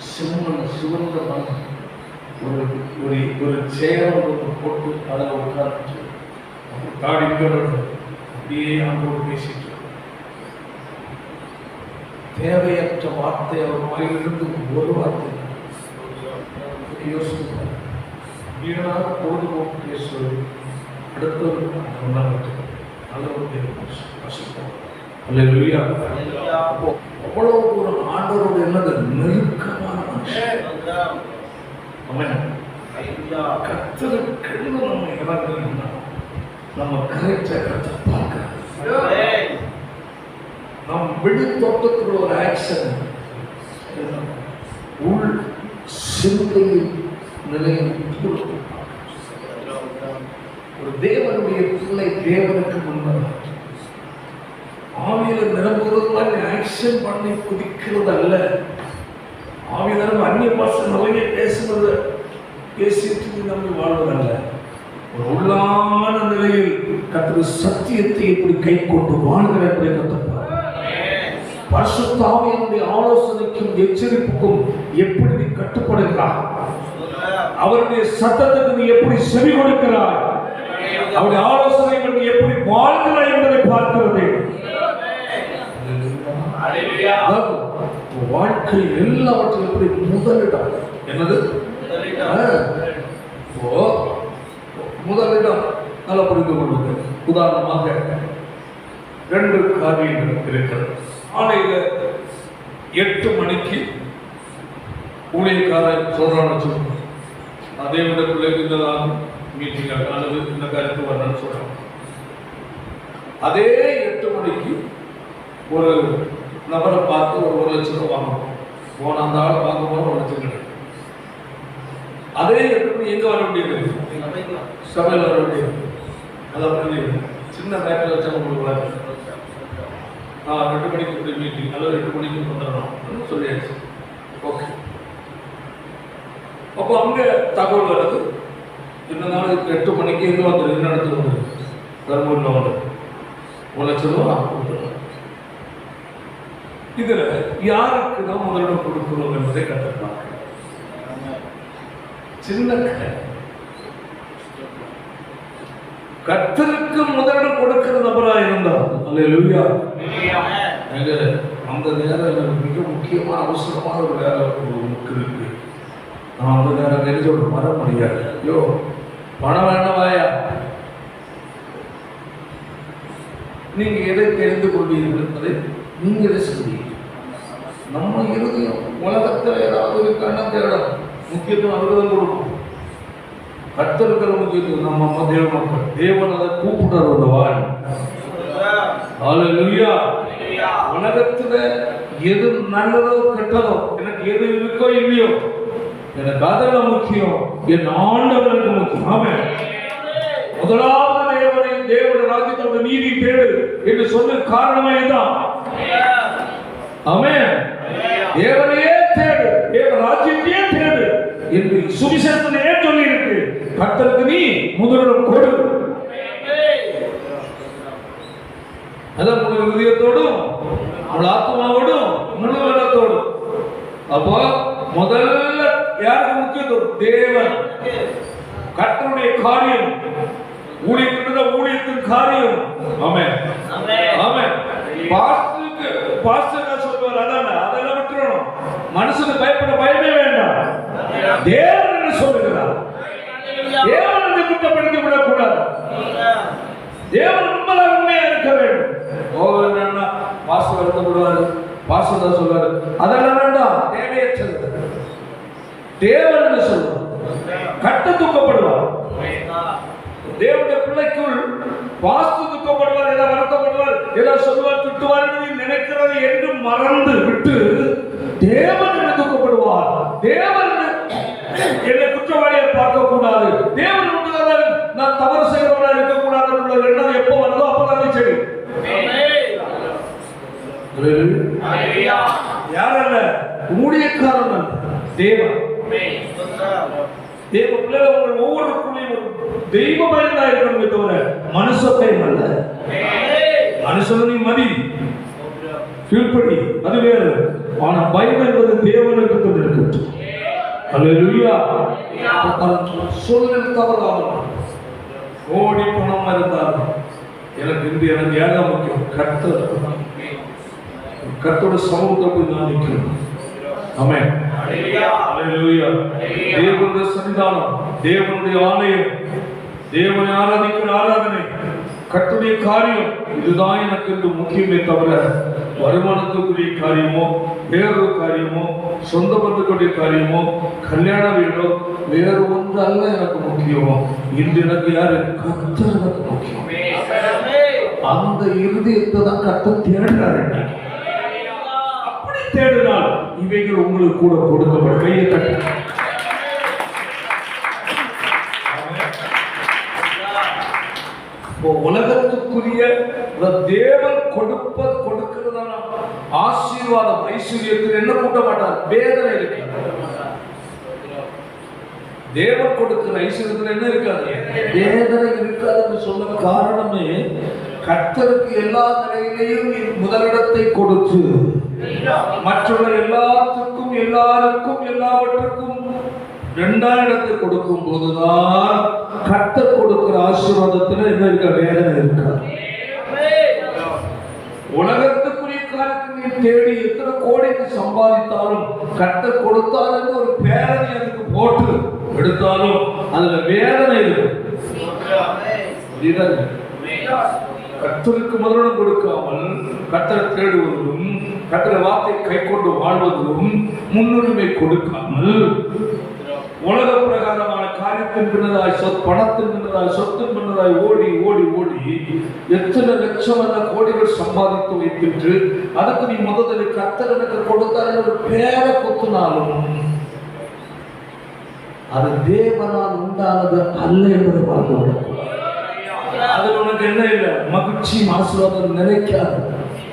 சிவந்த ஒரு ஒரு ஒரு சேரம் போட்டு அதில் உட்கார்ந்து தாடிக்கிறது அப்படியே அவங்களோடு பேசிட்டு, தேவையற்ற வார்த்தை அவர் வாயிலிருந்து ஒரு வார்த்தை யோசிப்பார். வீணாக பொழுதுபோக்கு பேசுவது, அடுத்தவருக்கு அவ்வளவு ஒரு ஆண்டவரோடு என்னது நெருக்கமான கர்த்தருக்கு நம்ம இறங்கணும்னா நம்ம கரெக்டா கர்த்தர் பார்க்கிறோம். நம் வெளித்தோட்டத்தில் ஒரு ஆக்ஷன் உள் சிந்தையில் நிலையில் ஒரு தேவனுடைய பிள்ளை தேவனுக்கு முன்னதாக ஆவியில நிரம்புறது மாதிரி ஆக்ஷன் பண்ணி குதிக்கிறது அல்ல. ஆவியில அந்நிய பாஷை நிறைய பேசுறது பேசிட்டு நம்ம வாழ்வதல்ல. ஒரு உள்ளான நிலையில் கர்த்தர் சத்தியத்தை எப்படி கை கொண்டு வாழ்கிற எப்படி கற்றுப்பார். பரிசுத்த ஆவியினுடைய ஆலோசனைக்கும் எச்சரிப்புக்கும் எப்படி நீ கட்டுப்படுகிறார், அவருடைய சத்தத்துக்கு நீ எப்படி செவி கொடுக்கிறாய், அவருடைய ஆலோசனைகள் நீ எப்படி வாழ்கிறாய் என்பதை பார்க்கிறது. வாழ்க்கை எல்லாவற்றையும் எப்படி முதலிடம் என்னது முதலிடம் நல்லா புரிந்து கொள்ளுங்க. உதாரணமாக 2 காரியங்கள் இருக்கிறது. காலையில 8 மணிக்கு ஊழியக்காரர் சொல்றான்னு அதே விட பிள்ளைக்கு இந்ததான் மீட்டிங் அல்லது இந்த கருத்து வரணும்னு சொல்றாங்க. அதே 8 மணிக்கு ஒரு நபரை பார்த்து ஒரு 1 லட்சம் ரூபாய் வாங்கணும். போன அந்த ஆளை பார்க்க போன 1 லட்சம் கிடையாது. அதே 8 மணி எங்க வர வேண்டியது? சபையில் வர வேண்டியது. அதான் சின்ன பேக்கில் வச்சா உங்களுக்கு 2 மணிக்கு மீட்டிங் அல்லது 2 மணிக்கு வந்துடணும் சொல்லியாச்சு. ஓகே, அப்போ அங்கே தகவல் வருது. இந்த நாள் 8 மணிக்கு எங்கே வந்துடும்? என்ன இடத்துல வந்துடும்? தர்மபுரியில் வந்துடும். 1 லட்சம் ரூபா. இதில் யாருக்கு தான் முதலிடம் கொடுக்கிறோம் என்பதை கற்றுக்கலாம். சின்ன கர்த்தருக்கு முதலிடம் கொடுக்கிற நபராக இருந்தால் அல்லேலூயா. அந்த நேரம் எனக்கு மிக முக்கியமான அவசரமான ஒரு வேலை இருக்கு. நான் அந்த நேரம் நெறிஞ்சோடு வர முடியாது. ஐயோ, பணம் வேணவாயா? நீங்க எதை தெரிந்து கொள்வீர்கள் என்பதை நீங்களே சொல்வீங்க. நம்ம இருதயம் உலகத்தில் ஏதாவது ஒரு கண்ணம் தேடும் முக்கியத்துவம் அவர்கள் கொடுக்கும். கர்த்தருக்கிற முக்கியத்துவம் நம்ம தேவ மக்கள். தேவன் அதை கூப்பிடுறார் அந்த வாழ். அல்லேலூயா. உலகத்துல எது நல்லதோ கெட்டதோ, எனக்கு எது இருக்கோ இல்லையோ, எனக்கு அதெல்லாம் முக்கியம். என் ஆண்டவருக்கு முக்கியம். ஆமென். முதலாவது தேவனுடைய ராஜ்யத்தோட நீதி தேடு என்று சொன்ன காரணமே தான். ஆமென். தேவனையே தேடு, தேவ ராஜ்யத்தையே தேடு என்று சுவிசேஷத்திலே சொல்லி இருக்கு. கர்த்தருக்கு நீ முதலிடம் கொடு. அதான் முழு இதயத்தோடும் முழு ஆத்மாவோடும் முழு பலத்தோடும். அப்போ முதல்ல யாருக்கு முக்கியத்துவம்? தேவன். கர்த்தருடைய காரியம், ஊழியத்தின் காரியம். ஆமென், ஆமென். பாஸ்டர் சொல்வார், அதெல்லாம் விட்டுறணும். மனுஷனுக்கு பயப்பட பயமே வேண்டாம். தேவன் என்ன சொல்லுகிறார்? தேவனை குற்றப்படுத்தி விடக்கூடாது. தேவன் உண்மையா இருக்க வேண்டும். பாஸ்டர் வருத்தப்படுவாரு, பாஸ்டர் தான் சொல்வாரு, அதெல்லாம் வேண்டாம், தேவையற்றது. தேவன் என்ன சொல்வார்? கட்ட துக்கப்படுவார். தேவனுடைய பிள்ளைக்குள் வாஸ்து துக்கப்படுவார், ஏதாவது வருத்தப்படுவார், ஏதாவது சொல்லுவார், திட்டுவார் நினைக்கிறது என்று மறந்து விட்டு தேவன் என்ன துக்கப்படுவார்? தேவன் என்னை குற்றவாளியை பார்க்க கூடாது, தேவன் நான் தவறு செய்கிறவனா இருக்கக்கூடாது. எப்போ வருதோ அப்பதான் சரி. யாரல்ல, ஊழியக்காரன் தேவன். தேவ பிள்ளைகள் உங்கள் ஒவ்வொருவருக்குள்ளையும் தெய்வ பயந்தா இருக்கணுமே தவிர மனுஷ பயம் அல்ல. மனுஷனை மதி கீழ்ப்படி அது வேறு. ஆனா பயம் என்பது தேவனுக்கு கொண்டிருக்கட்டும். அல்லேலூயா. சொல்ல தவறாகும். கோடி பணம் இருந்தாலும் எனக்கு ஏழை முக்கியம். கர்த்தரோட சமூகத்தை போய் நான் நிற்கிறேன். ஆமென். அல்லேலூயா. தேவனுடைய சன்னிதானம், தேவனுடைய ஆலயம், தேவனை ஆராதிக்கிற ஆராதனை, கர்த்தருடைய காரியம், இதுதான் எனக்கு இன்று முக்கியமே தவிர வருமானத்துக்குரிய காரியமோ, வேறொரு காரியமோ, சொந்த பந்துக்குரிய காரியமோ, கல்யாண வீடோ, வேறு ஒன்று அல்ல எனக்கு முக்கியமோ. இன்று எனக்கு யாரு? கர்த்தர் எனக்கு முக்கியம். அந்த இருதயத்தை தான் கர்த்தர் தேடுறாரு. அப்படி தேடினால் இவைகள் உங்களுக்கு கூட கொடுக்கப்படும். கையை தட்டு. உலகத்துக்குரிய தேவன் கொடுக்கிறதான ஆசீர்வாதம் ஐஸ்வர்யத்தில் என்ன கூட்ட மாட்டார்? வேதனை இருக்கு. தேவன் கொடுக்கிற ஐஸ்வர்யத்தில் என்ன இருக்காது? வேதனை இருக்காதுன்னு சொன்ன காரணமே கர்த்தருக்கு எல்லா நிலையிலையும் முதலிடத்தை கொடுத்து மற்றுள்ள எல்லாத்துக்கும் எல்லாருக்கும் எல்லாவற்றுக்கும் 2ஆம் இடத்தை கொடுக்கும் போதுதான் கர்த்தர் கொடுக்கிற ஆசீர்வாதத்தில் என்ன இருக்க? வேதனை இருக்காது. உலகத்துக்குரிய காரியத்தை தேடி எத்தனை கோடிக்கு சம்பாதித்தாலும் கர்த்தர் கொடுத்தார் என்று ஒரு பேரனை அதுக்கு போட்டு எடுத்தாலும் அதுல வேதனை இருக்கு. கர்த்தருக்கு முதலிடம் கொடுக்காமல் கர்த்தரை தேடுவதிலும் கர்த்தரை வார்த்தை கை கொண்டு வாழ்வதிலும் முன்னுரிமை கொடுக்காமல் உலக பிரகாரமான பணத்தின் பின்னதாய் பணத்தின் பின்னதாய் சொத்தின் பின்னதாய் ஓடி ஓடி ஓடி எத்தனை லட்சம் கோடிகள் சம்பாதித்து வைக்கின்று அதுக்கு நீ முதலில் கர்த்தர் எனக்கு கொடுத்தாரு ஒரு பேரை கொத்துனாலும் அது தேவனால் உண்டானது அல்ல என்பதை பார்த்து விடக்கூடாது. அதில் உனக்கு என்ன இல்லை, மகிழ்ச்சி ஆசீர்வாதம் நினைக்காது.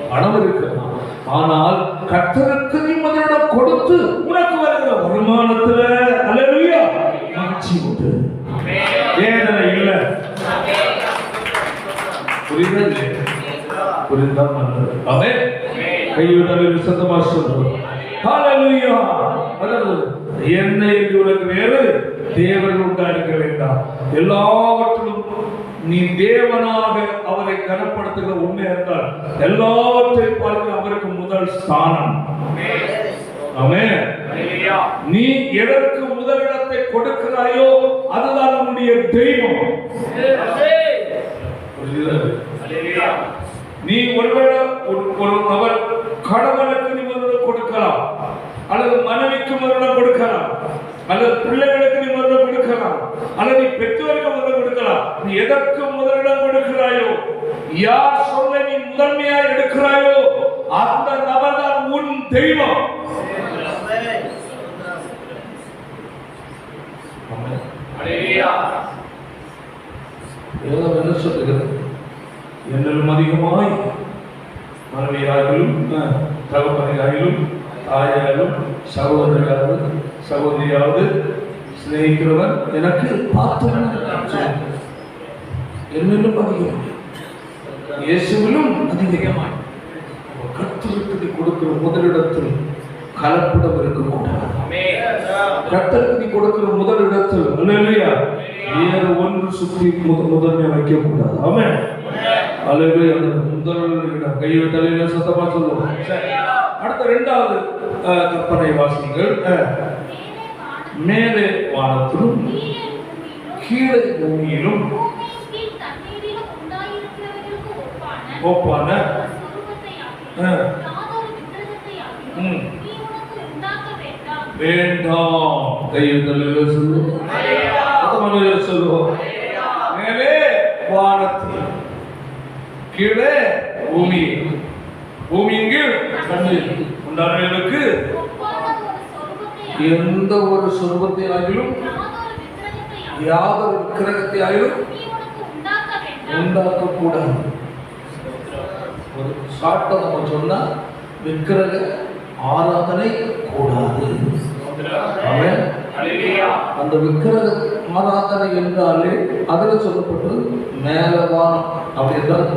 பணம் இருக்கலாம், ஆனால் கர்த்தருக்கு நீ முதலிடம் கொடுத்து உனக்கு வருகிற வருமானத்துல அல்லேலூயா மகிழ்ச்சி உண்டு, வேதனை இல்லை. புரிந்தால் நல்லது. ஆமென். கைவிடல் சத்தமா சொல்றோம். ஹalleluya. என்னை உனக்கு வேறு தேவன் உண்டாயிருக்க வேண்டாம். எல்லாவற்றிலும் நீ தேவனாக அவரை கனப்படுத்துகிற உண்மை என்றால் எல்லாவற்றையும் பார்க்க அவருக்கு முதல் ஸ்தானம். ஆமென். நீ எதற்கு முதலிடத்தை கொடுக்கிறாயோ அதுதான் உன்னுடைய தெய்வம். நீ ஒருவேளை அவர் கணவனுக்கு நீ முதலிடம் கொடுக்கலாம், அல்லது மனைவிக்கு முதலிடம் கொடுக்கலாம், அல்லது பிள்ளைகளுக்கு நீ முதலிடம் கொடுக்கலாம், அல்லது நீ பெற்றோருக்கு முதலிடம் கொடுக்கலாம். நீ எதற்கு முதலிடம் கொடுக்கிறாயோ, யார் சொல்ல நீ முதன்மையா எடுக்கிறாயோ அந்த நபர் தான் உன் தெய்வம். என்ன சொல்லுகிறது? என்னிலும் அதிகமாய் மனைவியாகிலும் தகப்பனையாகிலும் தாயாலும் சகோதரியாவது சிநேகிக்கிறவன் எனக்கு பார்த்தவன். என்னிலும் அதிகமாய் இயேசுவிலும் அதிகமாய் கர்த்தருக்கு கொடுக்கிற முதலிடத்தில் கலப்படம் இருக்கக்கூடாது. கர்த்தருக்கு நீ கொடுக்கிற முதலிடத்தில் அல்லேலூயா வேறு ஒன்று சுற்றி முதன்மை வைக்கக்கூடாது. ஆமென். அல்லேலூயா. முதலிடம் கையை தலையில சத்தமா சொல்லுவோம். அடுத்த இரண்டாவது கற்பனை வாசிங்கள். மேலே வானத்திலும் கீழே பூமியிலும் ஒப்பான வேண்டாம். கையில் சொல்லுவோம். மேலே வானத்தில் கீழே பூமி, பூமியின் கீழ் தண்ணீர் உண்டானவர்களுக்கு எந்த ஒரு சொர்பத்தை ஆகிலும் யாதொரு விக்கிரகத்தை ஆகிலும் உண்டாக்கக்கூடாது. ஒரு சாட்டை நம்ம சொன்னா விக்கிரக ஆராதனை கூடாது. அந்த விக்கிரக ஆராதனை என்றாலே அதில் சொல்லப்பட்டது மேலவானம். அப்படி என்றால்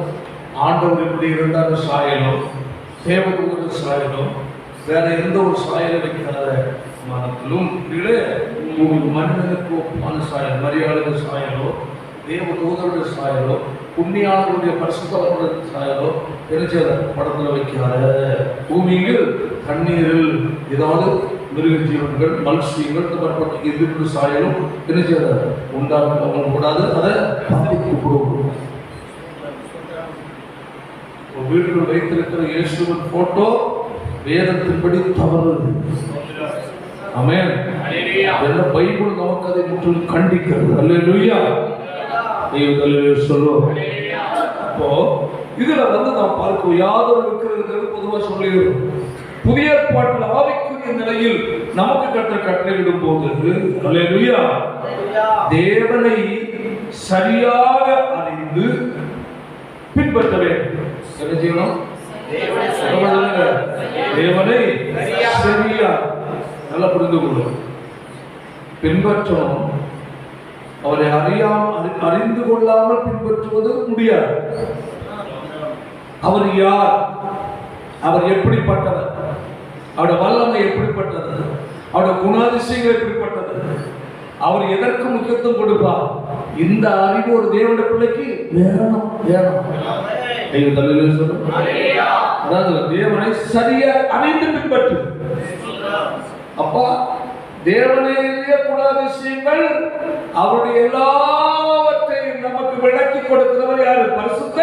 ஆண்டவர் இப்படி இருந்தால் சாயலும் தேவதூதர் சாயலும் வேற எந்த ஒரு சாயலை வைக்காத மனத்திலும் மனிதனுக்கு ஒப்பான சாயல், மரியாதை சாயலோ தேவதூதருடைய சாயலோ புண்ணியாளர்களுடைய பரிசுத்தவர்களுடைய சாயலோ தெரிஞ்சத படத்தில் வைக்காத. பூமியில் தண்ணீரில் ஏதாவது மிருக ஜீவன்கள் மனுஷியங்கள் தரப்பட்ட எதிர்ப்பு சாயலும் தெரிஞ்சத உண்டாக்க கூடாது. அதை கூப்பிடுவோம். வீட்டில் வைத்திருக்கிற இயேசுவின் போட்டோ வேதத்தின்படி தவறு. ஆமென். பைபிள் நமக்கு அதை முற்றிலும் கண்டிக்கிறது. அல்லேலூயா. சொல்லுவோம். அப்போ இதுல நாம் பார்க்க யாதொரு விக்கிரகத்தை பொதுவாக சொல்லுகிறோம். புதிய ஏற்பாட்டில் ஆவிக்குரிய நிலையில் நமக்கு கட்டளையிடும் போது அல்லேலூயா தேவனை சரியாக அறிந்து பின்பற்ற வேண்டும். என்ன செய்யணும்? தேவனை சரியா நல்லா புரிந்து கொள்ளும் பின்பற்றணும். அவரை அறிந்து கொள்ளாமல் பின்பற்றுவது முடியாது. அவர் யார், அவர் எப்படிப்பட்டவர், அவருடைய வல்லமை எப்படிப்பட்டது, அவருடைய குணாதிசயங்கள் எப்படிப்பட்டது, அவர் எதற்கு முக்கியத்துவம் கொடுப்பார், இந்த அறிவு ஒரு தேவனுடைய பிள்ளைக்கு வேணும். அதாவது தேவனை சரியா அறிந்து பின்பற்று. அப்பா தேவனுடைய குணாதிசயங்கள் அவருடைய எல்லாவற்றையும் நமக்கு விளக்கி கொடுக்கிறவர் யாரு? பரிசுத்த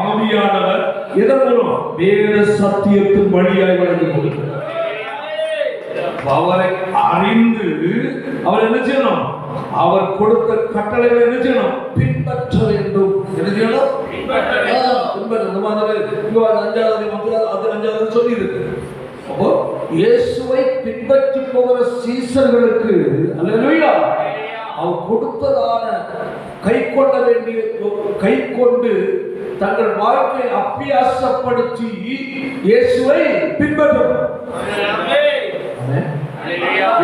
ஆவியானவர். இதன் மூலம் வேத சத்தியத்தின் வழியாய் வழங்கி கொடுக்கிறார். அவரை அறிந்து அவர் என்ன செய்யணும்? அவர் கொடுத்த கட்டளைகளை என்ன செய்யணும்? பின்பற்ற வேண்டும். என்ன செய்யணும்? அஞ்சாவது சொல்லி இருக்கு. அப்போ இயேசுவை பின்பற்றி போகிற சீசர்களுக்கு அல்லேலூயா அவர் கொடுத்ததான கை கொள்ள வேண்டிய கை கொண்டு தங்கள் வாழ்க்கையை அபியாசப்படுத்தி இயேசுவை பின்பற்றணும்.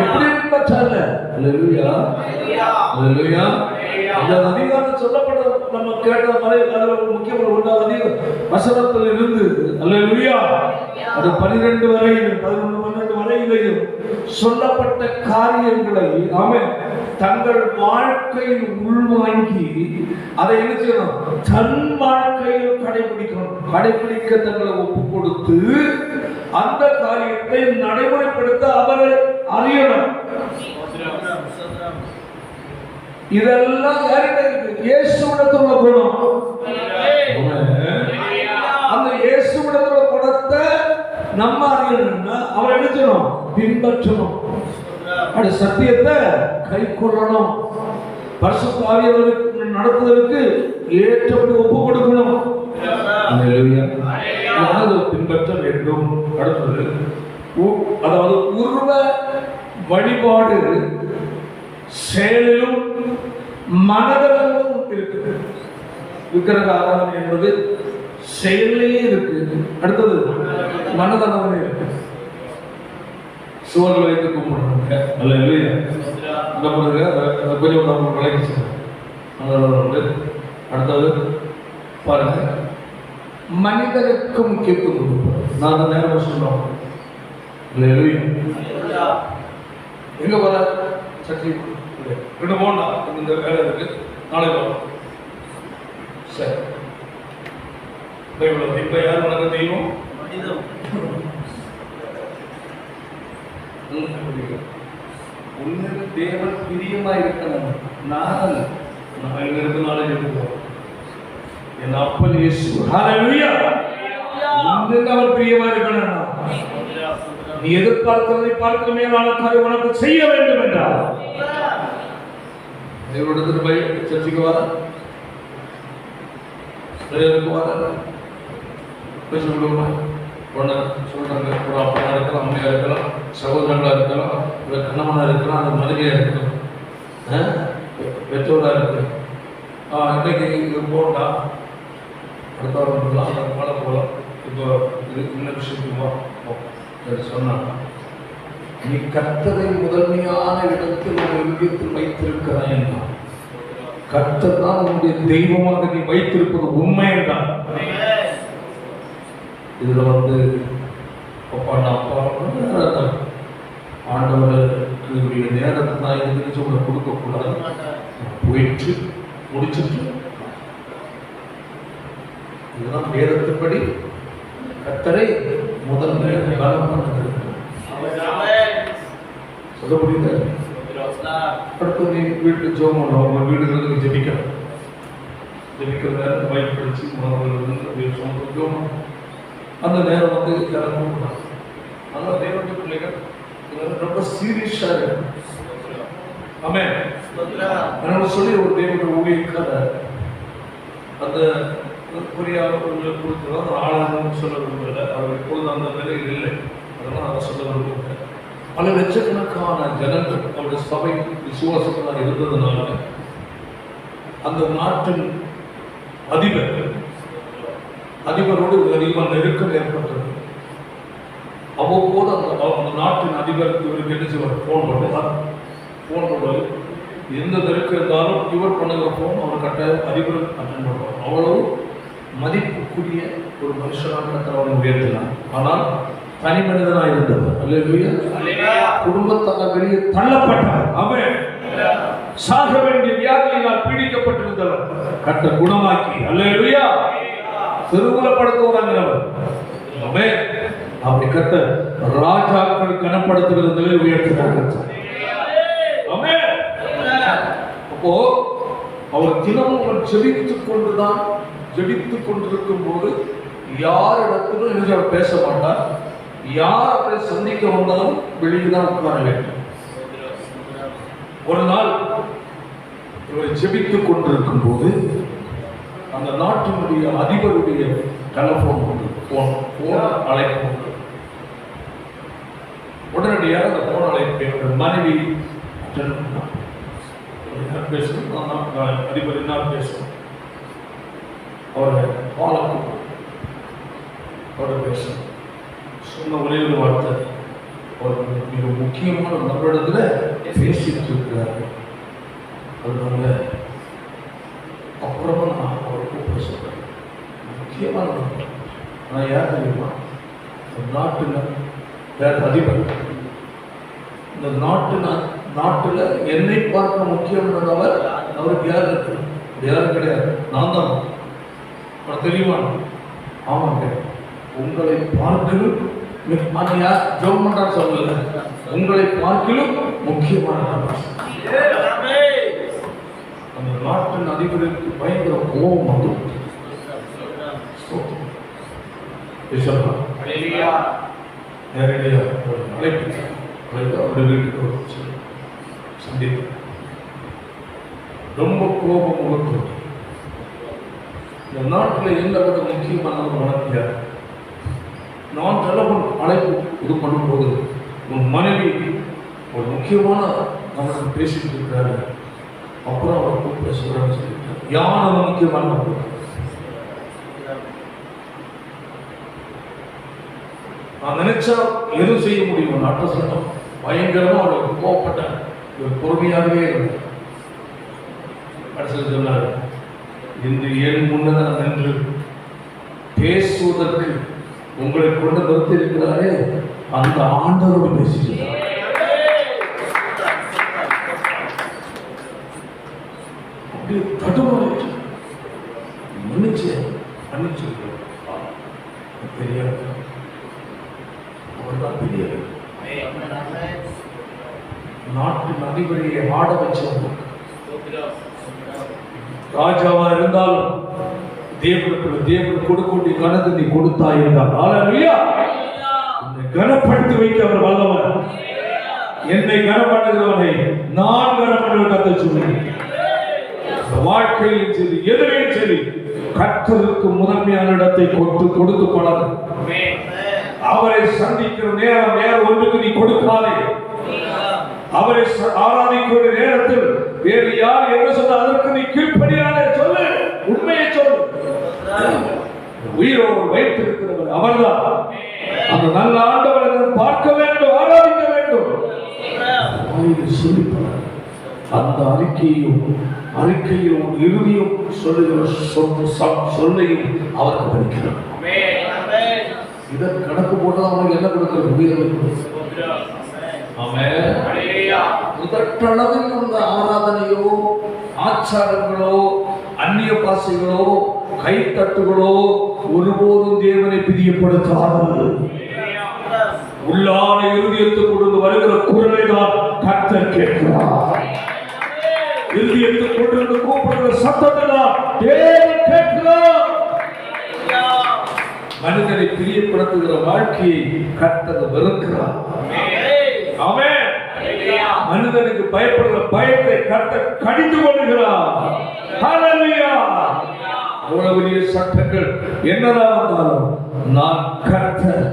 எப்படி பின்பற்றாங்க? அல்லேலூயா அல்லேலூயா. அந்த அதிகாரம் சொல்லப்பட்ட நம்ம கேட்ட மாதிரி முக்கியமான ஒன்றாவது வசனத்தில் இருந்து அல்லேலூயா அது 12 வரை 11 12 வரையிலையும் சொல்லப்பட்ட காரியங்களை ஆமென் தங்கள் வாழ்க்கையில் உள்வாங்கி அதை என்ன செய்யணும்? தன் வாழ்க்கையில் கடைபிடிக்கணும். கடைபிடிக்க தங்களை ஒப்பு கொடுத்து அந்த காரியத்தை நடைமுறைப்படுத்த அவரை அறியணும். இதெல்லாம் யார்கிட்ட இருக்கு? இயேசுவிடத்துல குணம். அந்த இயேசுவிடத்துல குணத்தை நம்ம அறியணும்னா அவர் என்ன செய்யணும்? பின்பற்றணும். அது சத்தியத்தை கை கொள்ளணும். பரிசுத்த ஆவியானவருக்கு நடத்துவதற்கு ஏற்றபடி ஒப்பு கொடுக்கணும். பின்பற்ற வேண்டும். அடுத்தது அதாவது உருவ வழிபாடு செயலிலும் மனதளவிலும் இருக்குது. விக்கிரக ஆராதனை என்பது செயலிலேயே இருக்கு. அடுத்தது மனதளவிலே இருக்கு. சுவர்கள் வைத்து கும்பிடுறாங்க. அல்லேலூயா. இந்த பிறகு கொஞ்சம் நம்ம விளக்கி அடுத்தது பாருங்க, மனிதனுக்கு முக்கியத்துவம் கொடுப்போம். நான் நேரம் சொல்றோம். எங்க வர சக்தி ரெண்டு போனா இந்த வேலை இருக்கு, நாளைக்கு வரும். சரி, இப்ப யார் உனக்கு தெய்வம்? உன்னுக்கு தேவன் பிரியமா இருக்கணும். நான் இங்க இருக்கு, நாளைக்கு இருப்போம். என் அப்பன் இயேசு ஹல்லேலூயா. உன்னுக்கு அவர் பிரியமா இருக்கணும். நீ எதிர்பார்க்கிறதை பார்க்க மேலான காரியம் உனக்கு செய்ய வேண்டும் என்றார். தேவனிடத்தில் போய் சர்ச்சைக்கு வர சொல்றாங்க. ஒரு அப்பனா இருக்கலாம், அம்மையா இருக்கலாம், சகோதரங்களா இருக்கலாம், இல்லை கணவனா இருக்கலாம், அந்த மனைவியா இருக்கலாம், பெற்றோரா இருக்கலாம். இன்னைக்கு இது போட்டா அடுத்த வாரம் போகலாம், அந்த மழை போகலாம். இப்போ இது இன்னும் விஷயத்துக்கு சொன்னாங்க, நீ கர்த்தரை முதன்மையான இடத்தில் உன் இதயத்தில் வைத்திருக்கிறாய் என்றான். கர்த்தர் தான் உன்னுடைய தெய்வமாக நீ வைத்திருப்பது உண்மை என்றான். இதுல அப்பா ஆண்டவருக்கு நேரத்தை தான் எதிர்த்து உங்களை கொடுக்கக்கூடாது. போயிட்டு முடிச்சுட்டு இதுதான் வேதத்தின்படி கர்த்தரை முதன்மை சொல்ல முடியுது. அடுத்து நீ வீட்டுக்கு ஜோம் பண்ணுவோம், உங்கள் வீடுகளுக்கு ஜெபிக்கிறேன். ஜெபிக்கிறத பைக் படிச்சு மாணவர்கள் ஜோம் அந்த நேரம் எல்லாரும் ஆனால் தேவனுடைய பிள்ளைகள் ரொம்ப சீரியஸாக இருக்கு. ஆமே சொல்லி ஒரு தேவனுடைய ஊழியக்கார அந்த பொறியாளர்களுக்கு கொடுத்துருவோம். ஆளாக சொல்ல விரும்புகிறேன். அவர் எப்பொழுது அந்த நிலையில் இல்லை, அதெல்லாம் அதை சொல்ல விரும்புகிறேன். பல லட்சக்கணக்கான ஜனங்கள் அவருடைய சபை விசுவாசங்களாக இருந்ததுனால அந்த நாட்டின் அதிபரோடு அதிகமாக நெருக்கம் ஏற்பட்டது. அவ்வப்போது அந்த நாட்டின் அதிபருக்கு இவருக்கு என்ன செய்வார்? ஃபோன் பண்ணுவார். ஃபோன் பண்ணுவார். எந்த நெருக்கம் இருந்தாலும் இவர் பண்ணுகிற ஃபோன் அவர் கட்டாயம் அதிபர் அட்டன் பண்ணுவார். அவ்வளவு மதிப்புக்குரிய ஒரு மனுஷனாக அவனை உயர்த்தினார். ஆனால் தனி மனிதனாக இருந்தவர். அல்லேலூயா. குடும்பத்தால் வெளியே தள்ளப்பட்டார். அவன் சாக வேண்டிய வியாதியினால் பீடிக்கப்பட்டிருந்தவர் கட்ட குணமாக்கி அல்லேலூயா திருவுலப்படுத்துவாங்கிறவர். அவன் அப்படி கட்ட ராஜாக்கள் கனப்படுத்துகிற நிலையில் உயர்த்தினார். அப்போ அவர் தினமும் ஜெபித்துக் கொண்டிருக்கும் போது யாரிடத்திலும் பேச மாட்டார், யார் அவரை சந்திக்க வந்தாலும் வெளியில் தான் உட்கார வேண்டும். ஒரு நாள் இவர் ஜெபித்துக் கொண்டிருக்கும் போது அந்த நாட்டினுடைய அதிபருடைய டெலிபோன் அழைப்பு. உடனடியாக அந்த போன் அழைப்பை மனைவி பேசணும், அதிபர் என்ன பேசணும், அவரை அவரை பேசணும். சொன்ன ஒரே ஒரு வார்த்தை, அவர் மிக முக்கியமான நம்மளிடத்துல பேசிட்டு இருக்கிறாரு. அதனால அப்புறமா நான் அவரை கூப்பிட சொல்றேன். முக்கியமான நான் யார் தெரியுமா? நாட்டில் வேற அதிபர். இந்த நாட்டில் என்னை பார்க்க முக்கியமானவர் அவருக்கு யார் இருக்கு? யாரும் கிடையாது, நான் தான். அவர் தெரியுமா? ஆமாங்க, உங்களை பார்க்கலும் யார் ஜோம் பண்றா சொல்லல, உங்களை பார்க்கலும் முக்கியமானவர். அந்த நாட்டின் அதிபருக்கு பயங்கர கோபம் வந்து நேரடியாக அவருடைய வீட்டுக்கு சந்திப்பு. ரொம்ப கோபம் முகத்தோடு, இந்த நாட்டில் என்ன விட முக்கியமானவர் வளர்க்கிறார். நான் டெலிபோன் அழைப்பு இது பண்ணும்போது உன் மனைவி ஒரு முக்கியமான அவருக்கு பேசிட்டு இருக்கிறாரு. அப்புறம் அவரை கூப்பிட சொல்றான்னு சொல்லிட்டார். யார் அவர் முக்கியமான? நான் நினைச்சா எதுவும் செய்ய முடியும். நாட்டை சட்டம் பயங்கரமா அவருக்கு கோவப்பட்டார். ஒரு பொறுமையாகவே இருந்தார். கடைசியில் சொன்னார், இன்று ஏன் முன்னதான் நின்று பேசுவதற்கு உங்களை கொண்டு நிறுத்தி இருக்கிறாரே, அந்த ஆண்டவரோடு பேசிட்டார். தடுமாறிட்டு மன்னிச்சு தெரியாது. அவர்தான் பெரிய நாட்டின் அதிபதியை ஆட வச்சவர். ராஜாவா இருந்தாலும் தேவனுக்கு கொடுக்க கணக்கு நீ கொடுத்தாய் என்றால் என்னை கனப்படுத்தி வைக்க அவர் வல்லவர். என்னை கனப்படுகிறவனை நான் கனப்படுவேன் கத்த சொன்னேன். வாழ்க்கையில் சரி எதிரையும் சரி கர்த்தருக்கு முதன்மையான இடத்தை கொடுத்து பழகு. அவரை சந்திக்கிற நேரம் வேற ஒன்றுக்கு நீ கொடுக்காதே. அவரை ஆராதிக்கிற நேரத்தில் வேறு யார் என்ன சொன்ன அதற்கு நீ கீழ்ப்படியாதே. சொல்லு, உண்மையை சொல்லு. உயிரோடு வைத்திருக்கிறவர் அவர்தான். அந்த நல்ல ஆண்டவரை பார்க்க வேண்டும், ஆராதிக்க வேண்டும். அந்த அறிக்கையும் இறுதியும் சொல்லுகிற சொல்லையும் அவருக்கு படிக்கிறார். இதற்கு கணக்கு போட்டு அவனுக்கு என்ன கொடுக்கிறது? முதற்றளவில் உள்ள ஆராதனையோ ஆச்சாரங்களோ அந்நிய பாசைகளோ கைத்தட்டுகளோ ஒருபோதும் தேவனை பிரியப்படுத்தாது. உள்ளான இருதயத்துக்கு வருகிற குரலை தான் கர்த்தர் கேட்கிறார். இருதயத்துக்கு கொண்டு கூப்பிடுகிற சத்தத்தை தான் தேவன் கேட்கிறார். மனிதனை பிரியப்படுத்துகிற வாழ்க்கையை கர்த்தர் வெறுக்கிறார். ஆமென். மனிதனுக்கு பயப்படுகிற பயத்தை கர்த்தர் கடிந்து கொள்கிறார். ஹல்லேலூயா. அவ்வளவு பெரிய சட்டங்கள் என்னதான் இருந்தாலும் நான் கர்த்தர்,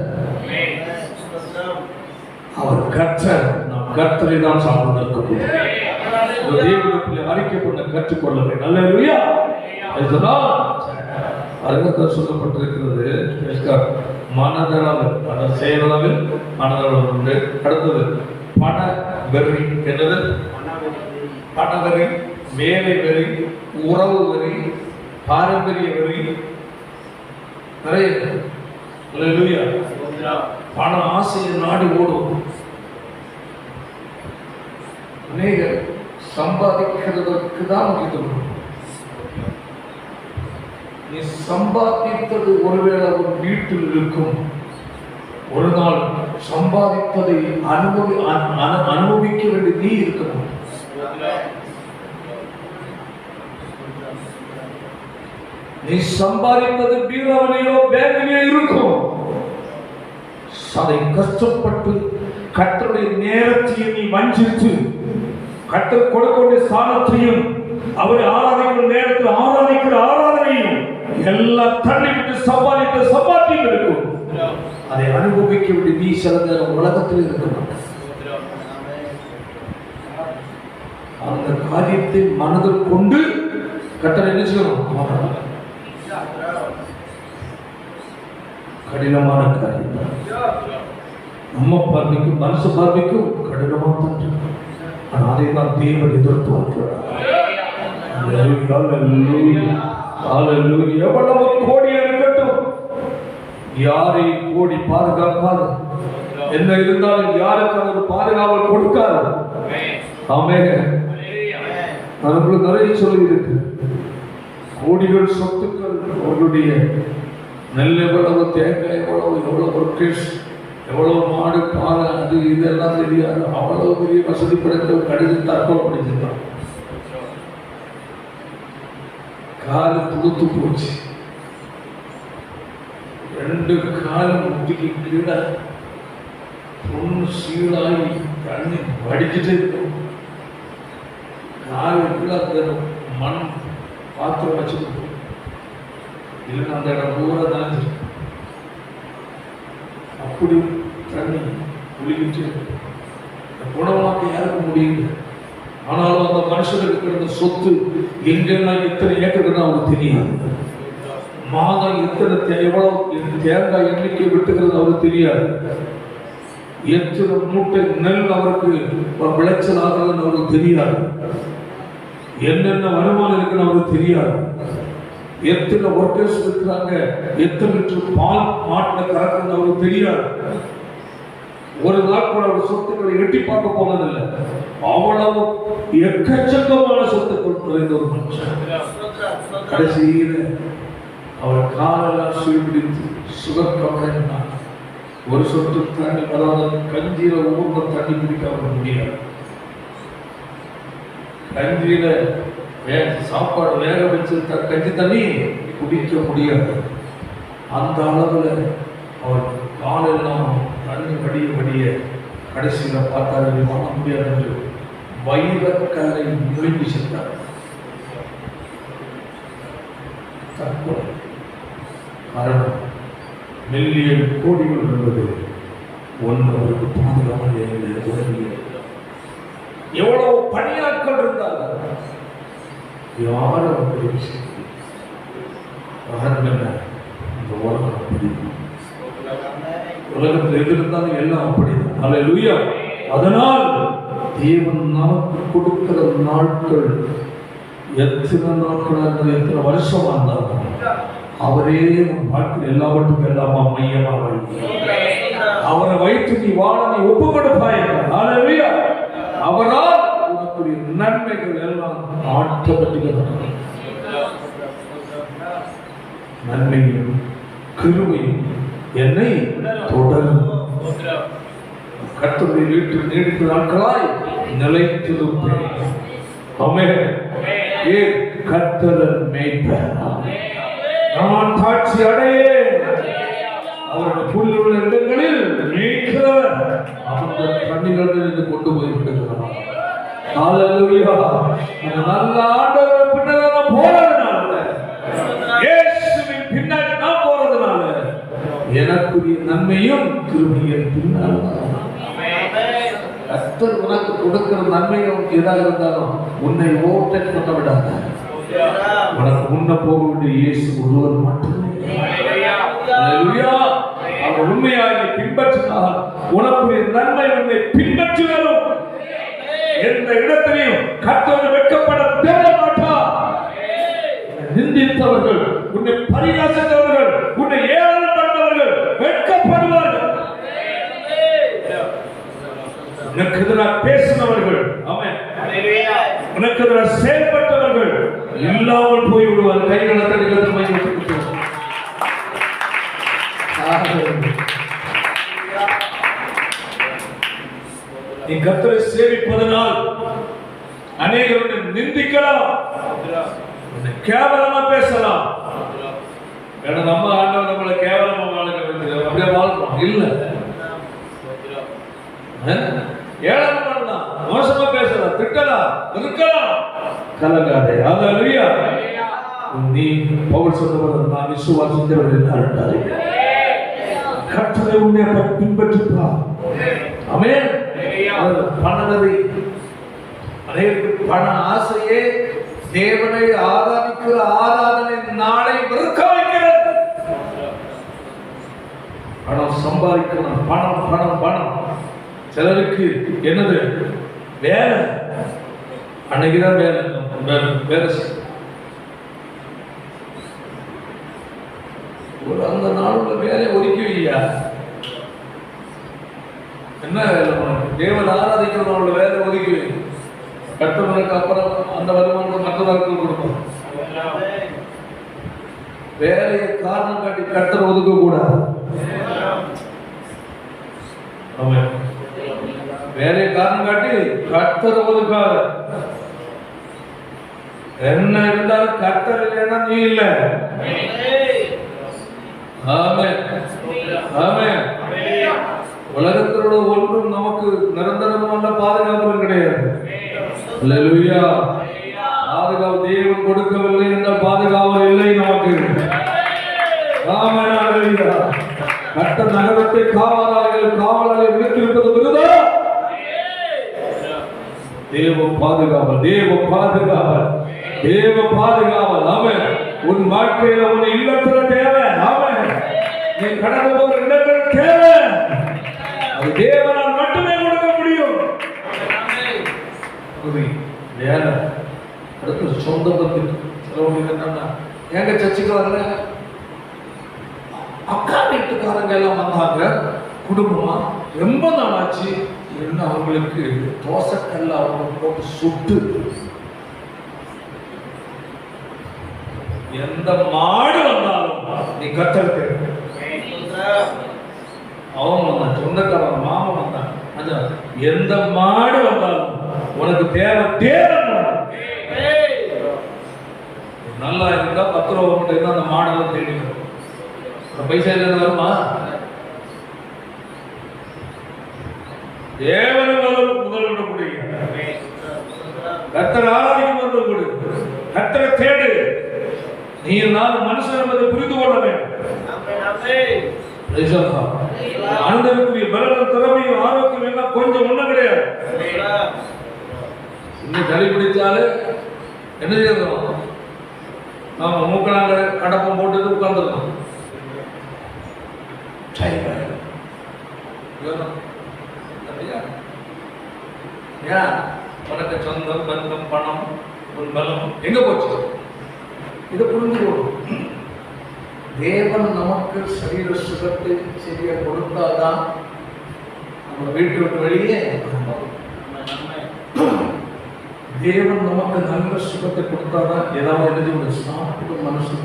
அவர் கர்த்தர், நாம் கர்த்தரை தான் சார்ந்து இருக்க முடியும். தேவனிடத்தில் அறிக்கை பண்ண கற்றுக்கொள்ள வேண்டும். ஹல்லேலூயா. அதுதான் சொல்லப்பட்டிருக்கிறது. மனதளவில், அந்த செயலளவில் மனதளவில் உண்டு. அடுத்தது பண வெறி. என்னது? பணவெறி, வேலை வெறி, உறவு வெறி, பாரம்பரிய வெறி, நிறைய. ஹல்லேலூயா. பண ஆசையை நாடி ஓடும். அநேக சம்பாதிக்கிறதற்கு தான் முக்கியத்துவம். நீ சம்பாதித்தது ஒருவேளை ஒரு வீட்டில் இருக்கும். ஒரு நாள் சம்பாதித்ததை அனுபவிக்க வேண்டிய நீ இருக்கணும். நீ சம்பாதித்தது பீரோவிலேயோ பேங்கிலேயோ இருக்கும். அதை கஷ்டப்பட்டு கர்த்தருடைய நேரத்தையும் நீ வஞ்சித்து கர்த்தர் கொடுக்கக்கூடிய ஸ்தானத்தையும் அவரை ஆராதிக்கிற நேரத்தில் ஆராதிக்கிற ஆராதனையும் எல்லாம் தள்ளி விட்டு சம்பாதியம் இருக்கும். அதை அனுபவிக்க வேண்டிய நீ சில நேரம் உலகத்தில் இருக்கணும். அந்த காரியத்தை மனதில் கொண்டு கர்த்தரை என்ன செய்யணும்? கடினமான காரியம் நம்ம பார்வைக்கும் மனசு பார்வைக்கும் கடினமாக தான். ஆனால் அதை தான் தேவன் எதிர்த்து வருகிறார். எவ்வளவு கோடி இருக்கட்டும், யாரை கோடி பாதுகாக்காது, என்ன இருந்தாலும் யாருக்கான ஒரு பாதுகாவல் கொடுக்காது. ஆமென். நமக்கு நிறைய சொல்லி இருக்கு. கோடிகள் சொத்துக்கள், அவர்களுடைய நெல் எவ்வளவு, தேங்காய் எவ்வளவு ஒர்க்கர்ஸ், எவ்வளவு மாடு பால், அது இதெல்லாம் தெரியாது. அவ்வளவு பெரிய வசதி படைத்த கடிதம் தற்கொலை பண்ணிச்சிருக்கான். காலு துடுத்து போச்சு, 2 காலம் முட்டிக்கு கீழே பொண்ணு சீழாகி தண்ணி வடிச்சுட்டே இருக்கும். காலு கீழே மண் பாத்திரம் வச்சுட்டு இல்லைன்னா அந்த இடம் பூரா தான் அப்படி தண்ணி குளிக்கிட்டு குணமாக்க யாருக்கு முடியுது. ஆனாலும் அந்த மனுஷனுக்கு கிடந்த சொத்து எங்கெல்லாம் எத்தனை ஏக்கர் அவருக்கு தெரியாது. மாதம் எத்தனை எவ்வளவு தேங்காய் எண்ணிக்கை விட்டுக்கிறது அவருக்கு தெரியாது. எத்தனை மூட்டை நெல் அவருக்கு விளைச்சல் ஆகுதுன்னு அவருக்கு தெரியாது. என்னென்ன வருமானம் இருக்குன்னு அவருக்கு தெரியாது. எத்தனை ஒர்க்கர்ஸ் இருக்கிறாங்க, எத்தனை லிட்டர் பால் மாட்டில் கறக்குன்னு அவருக்கு தெரியாது. ஒரு நாள் கூட அவர் சொத்துக்களை எட்டி பார்க்க போனதில்லை. அவ்வளவு எக்கச்சக்கமான சொத்துக்கள் குறைந்த ஒரு மனுஷன். கடைசியில் அவர் காலெல்லாம் சீழ்பிடித்து சுகர் கவலைன்னா ஒரு சொட்டு தண்ணி, அதாவது கஞ்சியில ஊர்ல தண்ணி குடிக்க அவர் முடியாது. கஞ்சியில சாப்பாடு வேக வச்சு கஞ்சி தண்ணி குடிக்க முடியாது. அந்த அளவுல அவர் காலெல்லாம் தண்ணி வடிய கடைசியில் பார்த்தாரு வாழ முடியாது என்று வைரக்கல்லை முழுங்கி சென்றார். தற்கொலை. காரணம், மில்லியன் கோடிகள் என்பது ஒன்று அவருக்கு பாதுகாவல் உதவிய. எவ்வளவு பணியாட்கள் இருந்தார்கள், யாரும் அப்படி இந்த உலகம் அப்படி, உலகத்தில் எது இருந்தாலும் எல்லாம் அப்படிதான். அல்லேலூயா. அதனால் தேவன் நமக்கு கொடுக்கிற நாட்கள் எத்தனை நாட்கள், எத்தனை வருஷமா இருந்தாலும் அவரே வாழ்க்கை எல்லாவற்றுக்கும் எல்லாமா மையமாக அவரை வைத்து நீ வாழ நீ ஒப்பு கொடுப்பாய். அல்லேலூயா. அவரால் உனக்குரிய நன்மைகள் எல்லாம் ஆட்டப்பட்டுகிறது. நன்மையும் கிருபையும் என்னை தொடரும். கர்த்தருடைய வீட்டில் நீடித்த நாட்களாய் நிலைத்திருப்பேன். ஆமென். கர்த்தர் மேய்ப்பர், நான் தாட்சி அடையேன். அவருடைய புல்லுள்ள இடங்களில் மேய்க்கிறவர் அந்த கண்ணிகளிலிருந்து கொண்டு போய் விடுகிறார். ஹல்லேலூயா. நல்ல ஆண்டவர் பின்னால போறதுனால, இயேசுவின் பின்னாடி நான் போறதுனால எனக்குரிய நன்மையும் கிருபையும் பின்னால். கர்த்தர் உனக்கு கொடுக்கிற நன்மையும் எதாக இருந்தாலும் உன்னை ஓவர்டேக் பண்ண விடாத. உனக்கு முன்ன போக வேண்டிய இயேசு ஒருவர் மட்டுமே. அல்லேலூயா. அவர் உண்மையாக பின்பற்றினால் உனக்குரிய நன்மை உன்னை பின்பற்றி வரும். எந்த இடத்திலையும் கர்த்தர் வெட்கப்பட தேட மாட்டார். நிந்தித்தவர்கள், உன்னை பரிகாசித்தவர்கள், உன்னை ஏளனம் பண்ணவர்கள் வெட்கப்படுவார்கள். உனக்கு எதிராக பேசினவர்கள், ஆமென், உனக்கு எதிராக செயல்பட்டவர்கள் இல்லாமல் போய் விடுவார். கைகளை தடுக்கிறது மையத்துக்கு. நீ கர்த்தரை சேவிப்பதனால் அநேகருடைய நிந்திக்கலாம், கேவலமா பேசலாம். ஏன்னா நம்ம ஆண்டவர் நம்மளை கேவலமா வாழ்க்கை அப்படியே வாழ்றோம் இல்ல. ஏளனம் பண்ணலாம், மோசமா பேசலாம், திட்டலாம், இருக்கலாம், கலங்காதே. ஹல்லேலூயா. நீ பவுல் சொன்னவர், நான் விசுவாசித்தவர் என்றால் கர்த்தரை உன்னை பின்பற்றுப்பா. ஆமென். பணவதை அனைவருக்கு பண ஆசையே தேவனை ஆராதிக்கிற ஆராதனை நாளை வெறுக்க வைக்கிறது. பணம் சம்பாதிக்கணும், பணம் பணம் பணம். சிலருக்கு என்னது வேலை, அன்னைக்குதான் வேலை வேலை ஒரு அந்த நாளுள்ள வேலையை ஒதுக்கி வையா. என்ன வேலை உனக்கு? தேவன் ஆராதிக்கிறவங்களோட வேலை ஒதுக்கி வை. கட்டணங்களுக்கு அப்புறம் அந்த வருமானத்தை மற்றவர்களுக்கு கொடுப்போம். வேலையை காரணம் காட்டி கட்டணம் ஒதுக்க கூடாது. வேலையை காரணம் காட்டி கட்டணம் ஒதுக்காத. என்ன இருந்தாலும் கர்த்தர் இல்லைன்னா நீ இல்ல. ஆமென் ஆமென். உலகத்தோட ஒன்றும் நமக்கு நிரந்தரமான பாதுகாப்பு கிடையாது. அல்லேலூயா. பாதுகாப்பு தேவன் கொடுக்கவில்லை என்றால் பாதுகாப்பு இல்லை நமக்கு. ஆமென் அல்லேலூயா. கட்ட நகரத்தை காவலாளர்கள் விடுத்திருப்பது விருதா? தேவ பாதுகாவல், தேவ பாதுகாவல், தேவ பாதுகாவல். ஆமென். உன் வாழ்க்கையில உன் இல்லத்துல தேவை. ஆமென். நீ கடந்து போகிற இடங்கள் தேவை. அது தேவனால் மட்டுமே கொடுக்க முடியும். வேலை அடுத்து சொந்த பந்து. சிலவங்களுக்கு என்னன்னா, எங்க சர்ச்சுக்கு வரல, அக்கா வீட்டுக்காரங்க எல்லாம் வந்தாங்க, குடும்பமா ரொம்ப நாளாச்சு என்ன அவங்களுக்கு தோசைக்கல்ல அவங்க போட்டு சுட்டு, எந்த மாடு வந்தாலும் நீ கத்தருக்கு அவன் வந்தான், சொந்தக்காரன் மாமன் வந்தான், எந்த மாடு வந்தாலும் உனக்கு தேவை தேவை. நல்லா இருந்தா 10 ரூபா மட்டும் இருந்தா அந்த மாடெல்லாம் தேடி வரும். பைசா இல்லைன்னு வருமா? தேவனை முதலிடக்கூடிய கர்த்தரை ஆராதிக்கும் முதல் கொடு, கர்த்தரை தேடு. நீ நான் மனுஷன் என்பதை புரிந்து கொள்ள வேண்டும். அனுபவிக்கூடிய பலனும் திறமையும் ஆரோக்கியம் எல்லாம் கொஞ்சம் ஒண்ணும் கிடையாது. இன்னும் தலை பிடிச்சாலே என்ன செய்யணும்? நாம மூக்கனாங்க கடப்பம் போட்டு உட்கார்ந்துருக்கோம். உனக்கு சொந்தம் பந்தம் பணம் உன் பலம் எங்க போச்சு? இதை புரிஞ்சுக்கணும். தேவன் நமக்கு சரீர சுகத்தை சரியா கொடுத்தாதான் நம்ம வீட்டை விட்டு வெளியே. தேவன் நமக்கு நல்ல சுகத்தை கொடுத்தாதான் ஏதாவது எழுதி சாப்பிடும் மனசு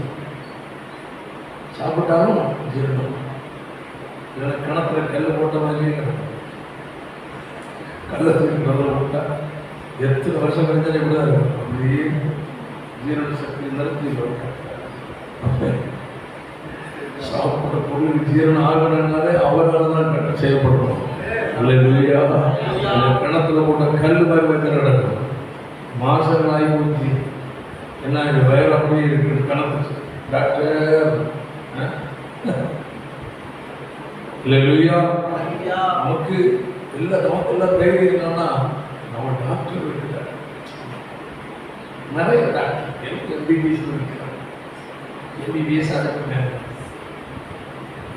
சாப்பிட்டாலும் ஜீரணம். இதில் கணத்துல கல் போட்ட மாதிரி கள்ளத்துக்கு கல்ல போட்டா எத்தனை வருஷம் கழிஞ்சாலே கூட அப்படியே ஜீரண சக்தி நிறுத்தி சாப்பிட்ட பொருளுக்கு ஜீரணம் ஆகணும்னாலே அவரால் தான் செய்யப்படணும். அல்லேலூயா. கணத்துல போட்ட கல் மாதிரி வைக்கிற நடக்கும். மாசங்கள் ஆகி போச்சு, என்ன வயல் அப்படியே இருக்கு கணக்கு. டாக்டர் அல்லேலூயா. நமக்கு எல்லாம் தைரியம் என்னன்னா நம்ம டாக்டர் இருக்கிறார், நிறைய டாக்டர் எம்பிபிஎஸ் இருக்கிறார். எம்பிபிஎஸ் அதுக்கு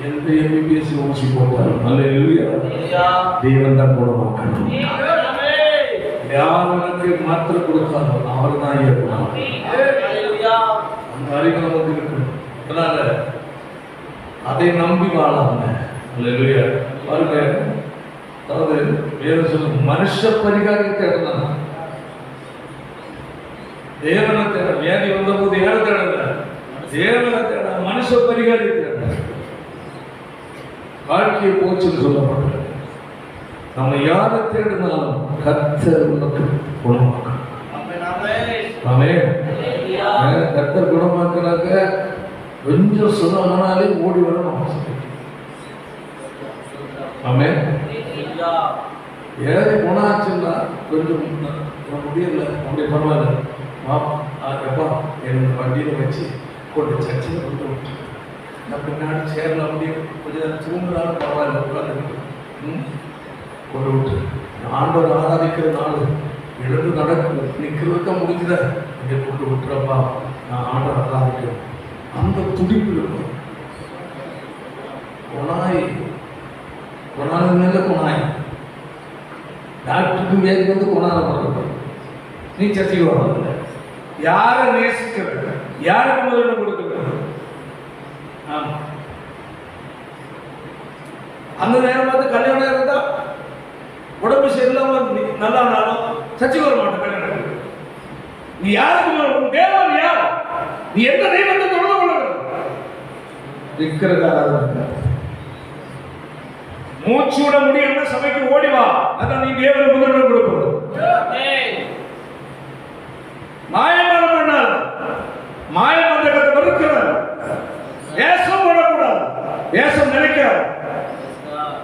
எந்த எம்பிபிஎஸ் ஊசி போட்டாலும் அல்லேலூயா தேவன் தான் போட மாட்டாங்க. யாருக்கு மாத்திரை கொடுத்தாலும் அவர் தான் ஏற்படும். அந்த அறிவு நமக்கு இருக்கணும். அதனால அதை நம்பி வாழாம அல்லேலூயா பாருங்க. அதாவது வேறு சொல்ல மனுஷ பரிகாரத்தை தேடலாம், தேவனை தேட. வியாதி வந்த போது யாரை தேடல? தேவனை தேட, மனுஷ பரிகாரத்தை தேட. வாழ்க்கையை போச்சுன்னு சொல்லப்பட்டது. நம்ம யாரை தேடினாலும் கர்த்தர் உனக்கு குணமாக்கணும். கர்த்தர் குணமாக்குறாங்க. கொஞ்சம் சுகமானாலே ஓடி வரணும். ஆமென். ஏறி போனாச்சுன்னா கொஞ்சம் முடியல, அப்படி பரவாயில்ல, எப்பா எனக்கு வண்டியில் வச்சு கொண்டு சர்ச்சையில் கொண்டு விட்டு நான் பின்னாடி சேரல, அப்படியே கொஞ்சம் நேரம் தூங்குறாலும் பரவாயில்ல, உட்காந்து கொண்டு விட்டு ஆண்டவர் ஆராதிக்கிற நாள் எழுந்து நடக்கும் நிற்கிறதுக்க முடிஞ்சத இங்கே கொண்டு விட்டுறப்பா, நான் ஆண்டவர் ஆராதிக்கிறேன். அந்த துடிப்பு இருக்கும். கொனாய் மேல கொனாய் டாக்டருக்கு வேறு வந்து கொனால போடுறது. நீ சர்ச்சைக்கு வர்றதில்லை, யாரை நேசிக்கிற, யாருக்கு முதலிடம் கொடுக்குற. ஆமா, அந்த நேரம் பார்த்து கல்யாணம் இருந்தா உடம்பு சரியில்லாம நல்லா நாளும் சர்ச்சைக்கு வர மாட்டேன். கல்யாணம் நீ யாருக்கு தேவன் யார், நீ எந்த தெய்வத்தை தொடர்பு கொள்ள விற்கிறதா மூச்சு விட முடியும்னா சபைக்கு ஓடிவா. அதான் நீ தேவன் முதலிடம் கொடுப்பது. மாயமானம் பண்ணார், மாயமந்திரத்தை வெறுக்கிறார், ஏசம் போடக்கூடாது, ஏசம் நினைக்காது.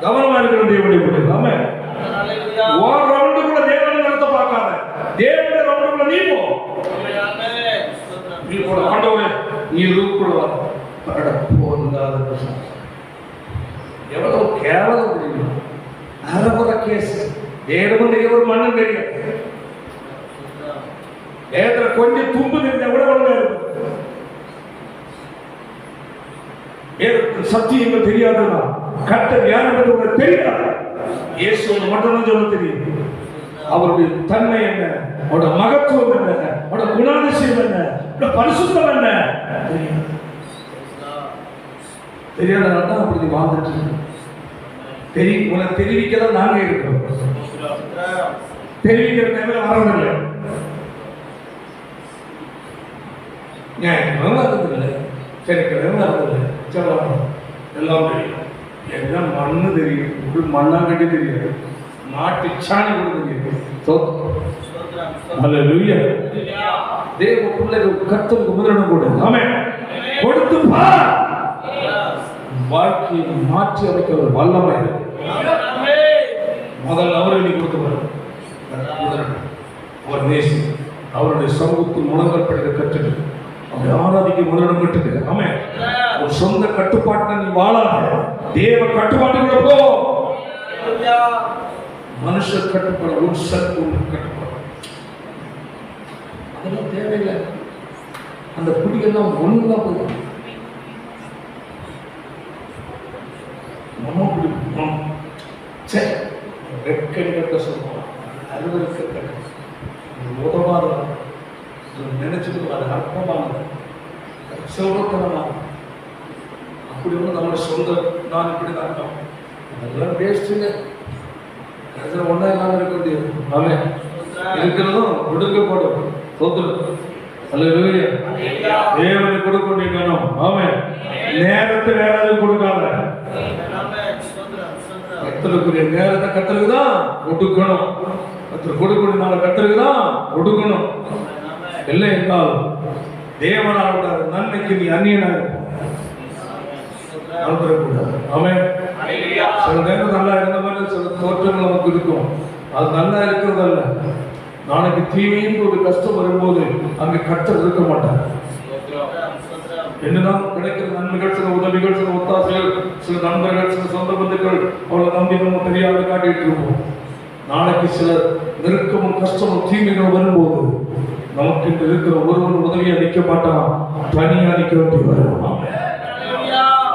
கவனமா இருக்கிற தேவனுடைய ஆமே. ஒரு ரவுண்டுக்குள்ள தேவன் நடத்த பார்க்காத, தேவனுடைய ரவுண்டுக்குள்ள நீ போ. நீ போட ஆண்டவரே, நீ ரூக்குள்ள போகாத. எவ்வளவு கேவலம் தெரியும். அறகுற கேஸ் தேவனுடைய ஒரு மண்ணும் தெரியும். ஏதோ கொஞ்சம் தும்பு தெரிஞ்ச கூட ஒழுங்கா இருக்கும். சத்தியங்கள் தெரியாதுன்னா கர்த்தர் யார் என்று உங்களுக்கு தெரியாது. இயேசு மட்டும்தான் சொல்ல தெரியும். அவருடைய தன்மை என்ன, அவருடைய மகத்துவம் என்ன, அவருடைய குணாதிசயம் என்ன, அவருடைய பரிசுத்தம் என்ன தெரியாதனால தான் அப்படி வாழ்ந்துட்டு தெரியும். உனக்கு தெரிவிக்கதான் நாங்க இருக்கிறோம். தெரிவிக்கிற நேரம் வரவில்லை, இல்லை, எல்லாம் தெரியும். எல்லாம் மண்ணு தெரியும், மண்ணாங்கட்டி தெரியாது, மாட்டு சாணி கூட தெரியும். தேவ பிள்ளைகள் கர்த்தருக்கு முதலிடம் கொடு. ஆமென். கொடுத்து பார், வாழ்க்கையை மாற்றி அமைக்க ஒரு வல்லமை. முதல்ல அவரை நீ கொடுத்து அவர் நேசி, அவருடைய சமூகத்தில் முழங்கற்படுகிற கற்றுக்கு அவரை ஆராதிக்க முதலிடம் கட்டுக்கு. ஆமே, ஒரு சொந்த கட்டுப்பாட்டை நீ வாழாத, தேவ கட்டுப்பாட்டுக்குள்ள போ. மனுஷ கட்டுப்பாடு, ஒரு சத்து கட்டுப்பாடு, அதெல்லாம் தேவையில்லை. அந்த குடியெல்லாம் ஒண்ணுதான் போதும். நம்ம பிடிக்கும் வெட்கட்ட சொல்லுவோம், அறுவருக்கு உதவாத நினைச்சுட்டு அது அற்பமானது, செல்வத்தனமான. அப்படி ஒன்று நம்ம சொந்த நான் இப்படி தான் இருக்கோம், அதெல்லாம் வேஸ்ட்டுங்க. அதில் ஒன்றா இல்லாமல் இருக்க முடியாது. ஆமே, இருக்கிறதும் கொடுக்கப்படும். சொத்து அல்லேலூயா. தேவனை கொடுக்க வேண்டிய கணம். ஆமே, நேரத்தை வேற கொடுக்காத. கர்த்தருக்குரிய நேரத்தை கர்த்தருக்கு தான் ஒடுக்கணும். கர்த்தர் கொடுக்கக்கூடிய நாளை கர்த்தருக்கு தான் ஒடுக்கணும். இல்லை என்றால் தேவனாவோட நன்மைக்கு நீ அந்நியனாக இருப்பக்கூடாது. ஆமென். சில நேரம் நல்லா இருந்த மாதிரி சில தோற்றங்கள் நமக்கு இருக்கும். அது நல்லா இருக்கிறதல்ல. நாளைக்கு தீமையின் ஒரு கஷ்டம் வரும்போது அங்கே கர்த்தர் இருக்க மாட்டார். என்னதான் கிடைக்கிற நன்மைகள், சில உதவிகள், சில ஒத்தாசைகள், சில நண்பர்கள், சில சொந்த பந்துக்கள், அவளை நம்பி நம்ம தெரியாத காட்டிட்டு இருப்போம். நாளைக்கு சில நெருக்கமும் கஷ்டமும் தீமைகள் வரும்போது நமக்கு இன்று இருக்கிற ஒருவன் உதவியா நிற்க மாட்டான், தனியா நிற்க வேண்டி வரும்.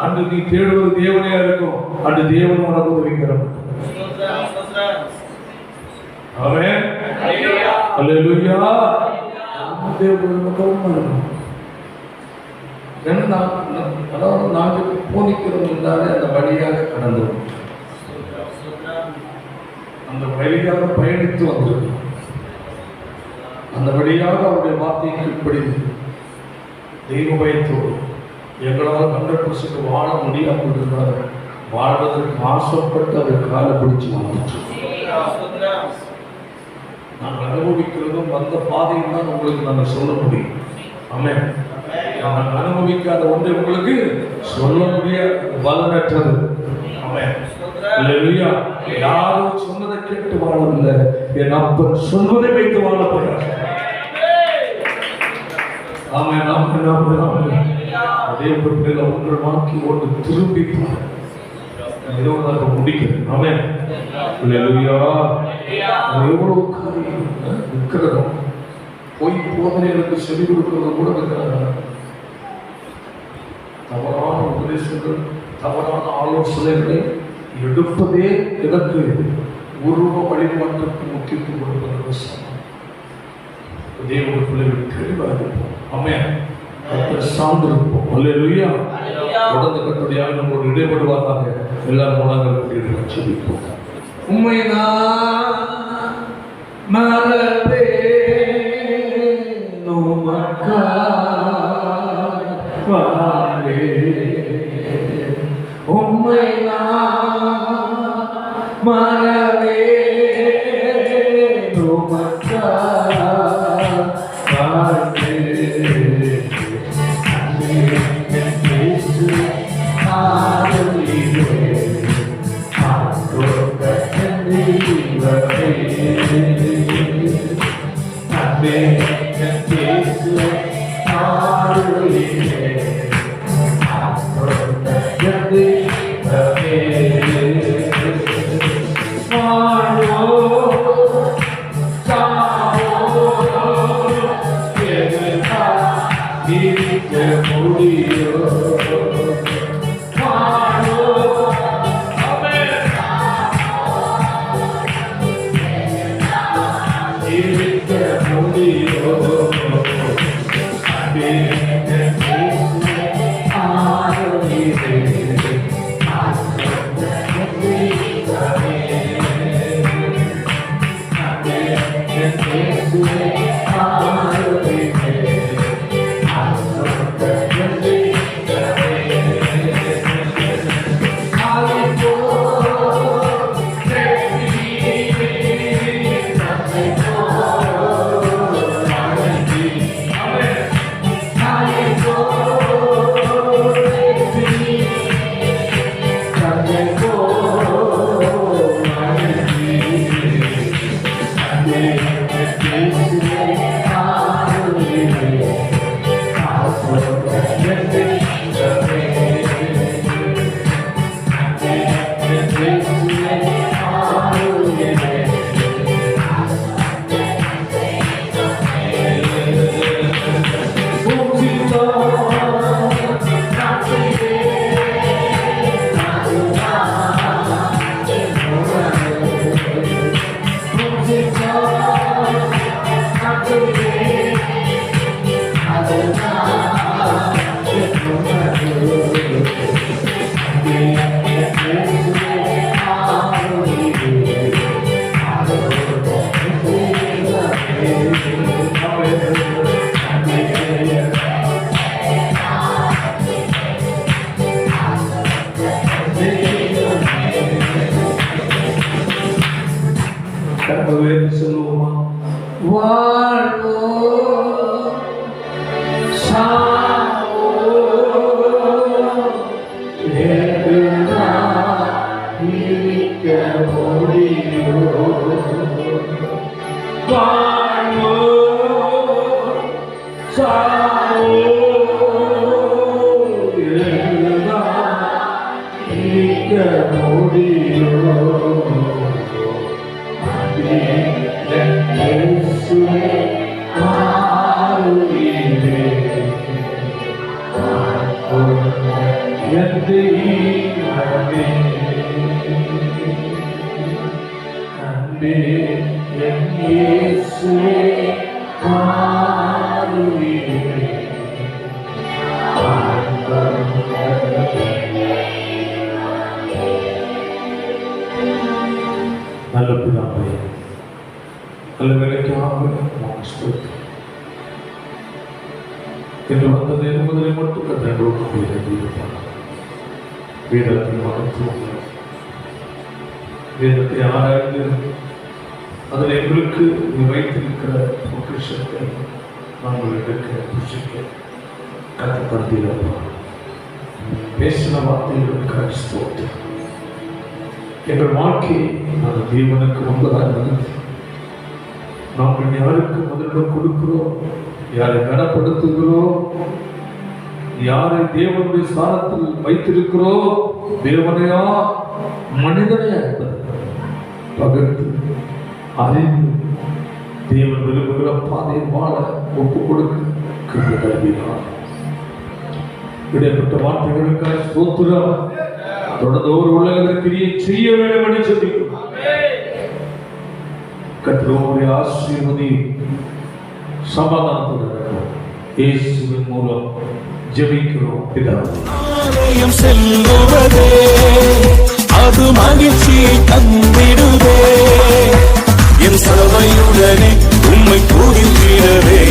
அன்று நீ தேடுவது தேவனையா இருக்கும், அன்று தேவன் உனக்கு உதவிக்கிறான். ஆமென். அல்லேலூயா. அதாவது நாங்கள் போனிக்கிறோம் என்றாலே அந்த வழியாக கடந்து அந்த வழியாக பயணித்து வந்திருக்கோம். அந்த வழியாக அவருடைய வார்த்தைக்கு இப்படி தெய்வ பயத்தோடு எங்களால் 100% வாழ முடியாமல் இருந்தார். வாழ்வதற்கு ஆசைப்பட்டு அவர் காலை பிடிச்சு வந்துட்டு நாங்கள் அனுபவிக்கிறதும் வந்த பாதையும் தான் உங்களுக்கு நாங்கள் சொல்ல முடியும். ஆமென். நாங்கள் அனுபவிக்காத ஒன்றை உங்களுக்கு சொல்ல முடிய பலனற்றது. ஆமென். அல்லேலூயா. யாரும் சொன்னதை கேட்டு வாழவில்லை, என் அப்பன் சொல்வதை வைத்து வாழ போகிறார். ஆமென், ஆமென், ஆமென், ஆமென். அதே பொருட்களை உங்கள் வாக்கி ஒன்று திரும்பி இருபதாக முடிக்கிறேன். ஆமென், அல்லேலூயா. எவ்வளவு காரியம் விக்கிரகம் பொய் போதனைகளுக்கு செவி கொடுக்கிறது கூட இருக்கிறாங்க. தவறான உபதேசங்கள், தவறான ஆலோசனைகளை எடுப்பதே எதற்கு? உருவ வழிபாட்டுக்கு முக்கியத்துவம் கொடுப்பது. தேவனுடைய பிள்ளைகள் தெளிவாக இருப்போம். ஆமென், சார்ந்திருப்போம். அல்லேலூயா. தொடர்ந்து கர்த்தருடைய நம்மளோடு இடைபடுவாராக. எல்லாரும் முழங்கால் ஜெபிப்போம். உம்மை நான் மறப்பேன் உம்மை நான் மறவேன் சொல்லுவோமா? வாழ்வோ சாவோ இருக்க முடியும். வாழ்வோ சாவோ இருக்க முடியும். நல்ல பிதாவே, நல்ல வேலைக்காக என்று வந்தது என்பதை மட்டும் கண்டோடு வேதத்தின் மகத்துவம், வேதத்தை ஆராய்ந்து அதில் எங்களுக்கு வைத்திருக்கிற பொக்கிஷத்தை நாங்கள் எடுக்க புஷிக்க கட்டுப்படுத்தினோம். பேசின வார்த்தைகளுக்கு ஸ்தோத்திரம். எங்கள் வாழ்க்கையை நாங்கள் தேவனுக்கு முன்பதாக நடத்தி நாங்கள் யாருக்கு முதலிடம் கொடுக்கிறோம், யாரை கனப்படுத்துகிறோம், யாரை தேவனுடைய ஸ்தானத்தில் வைத்திருக்கிறோம், தேவனையா மனிதனையா என்பது பகிர்ந்து அறிந்து தேவன் விரும்புகிற பாதை வாழ ஒப்புக் கொடுக்க கிருபை தருகிறார். இடைப்பட்ட வார்த்தைகளுக்காக ஸ்தோத்திரம். தொடர்ந்து ஒரு உலகத்தில் கிரியை செய்ய வேண்டும் என்று சொல்லிக்கிறோம். கர்த்தருடைய ஆசீர்வதி சமாதானத்துடன் இயேசுவின் மூலம் ஜெபிக்கிறோம் பிதாவே. ஆலயம் செல்லுவதே அது மகிழ்ச்சியை தந்திடுதே. என் சபையுடனே உம்மை துதித்திடவே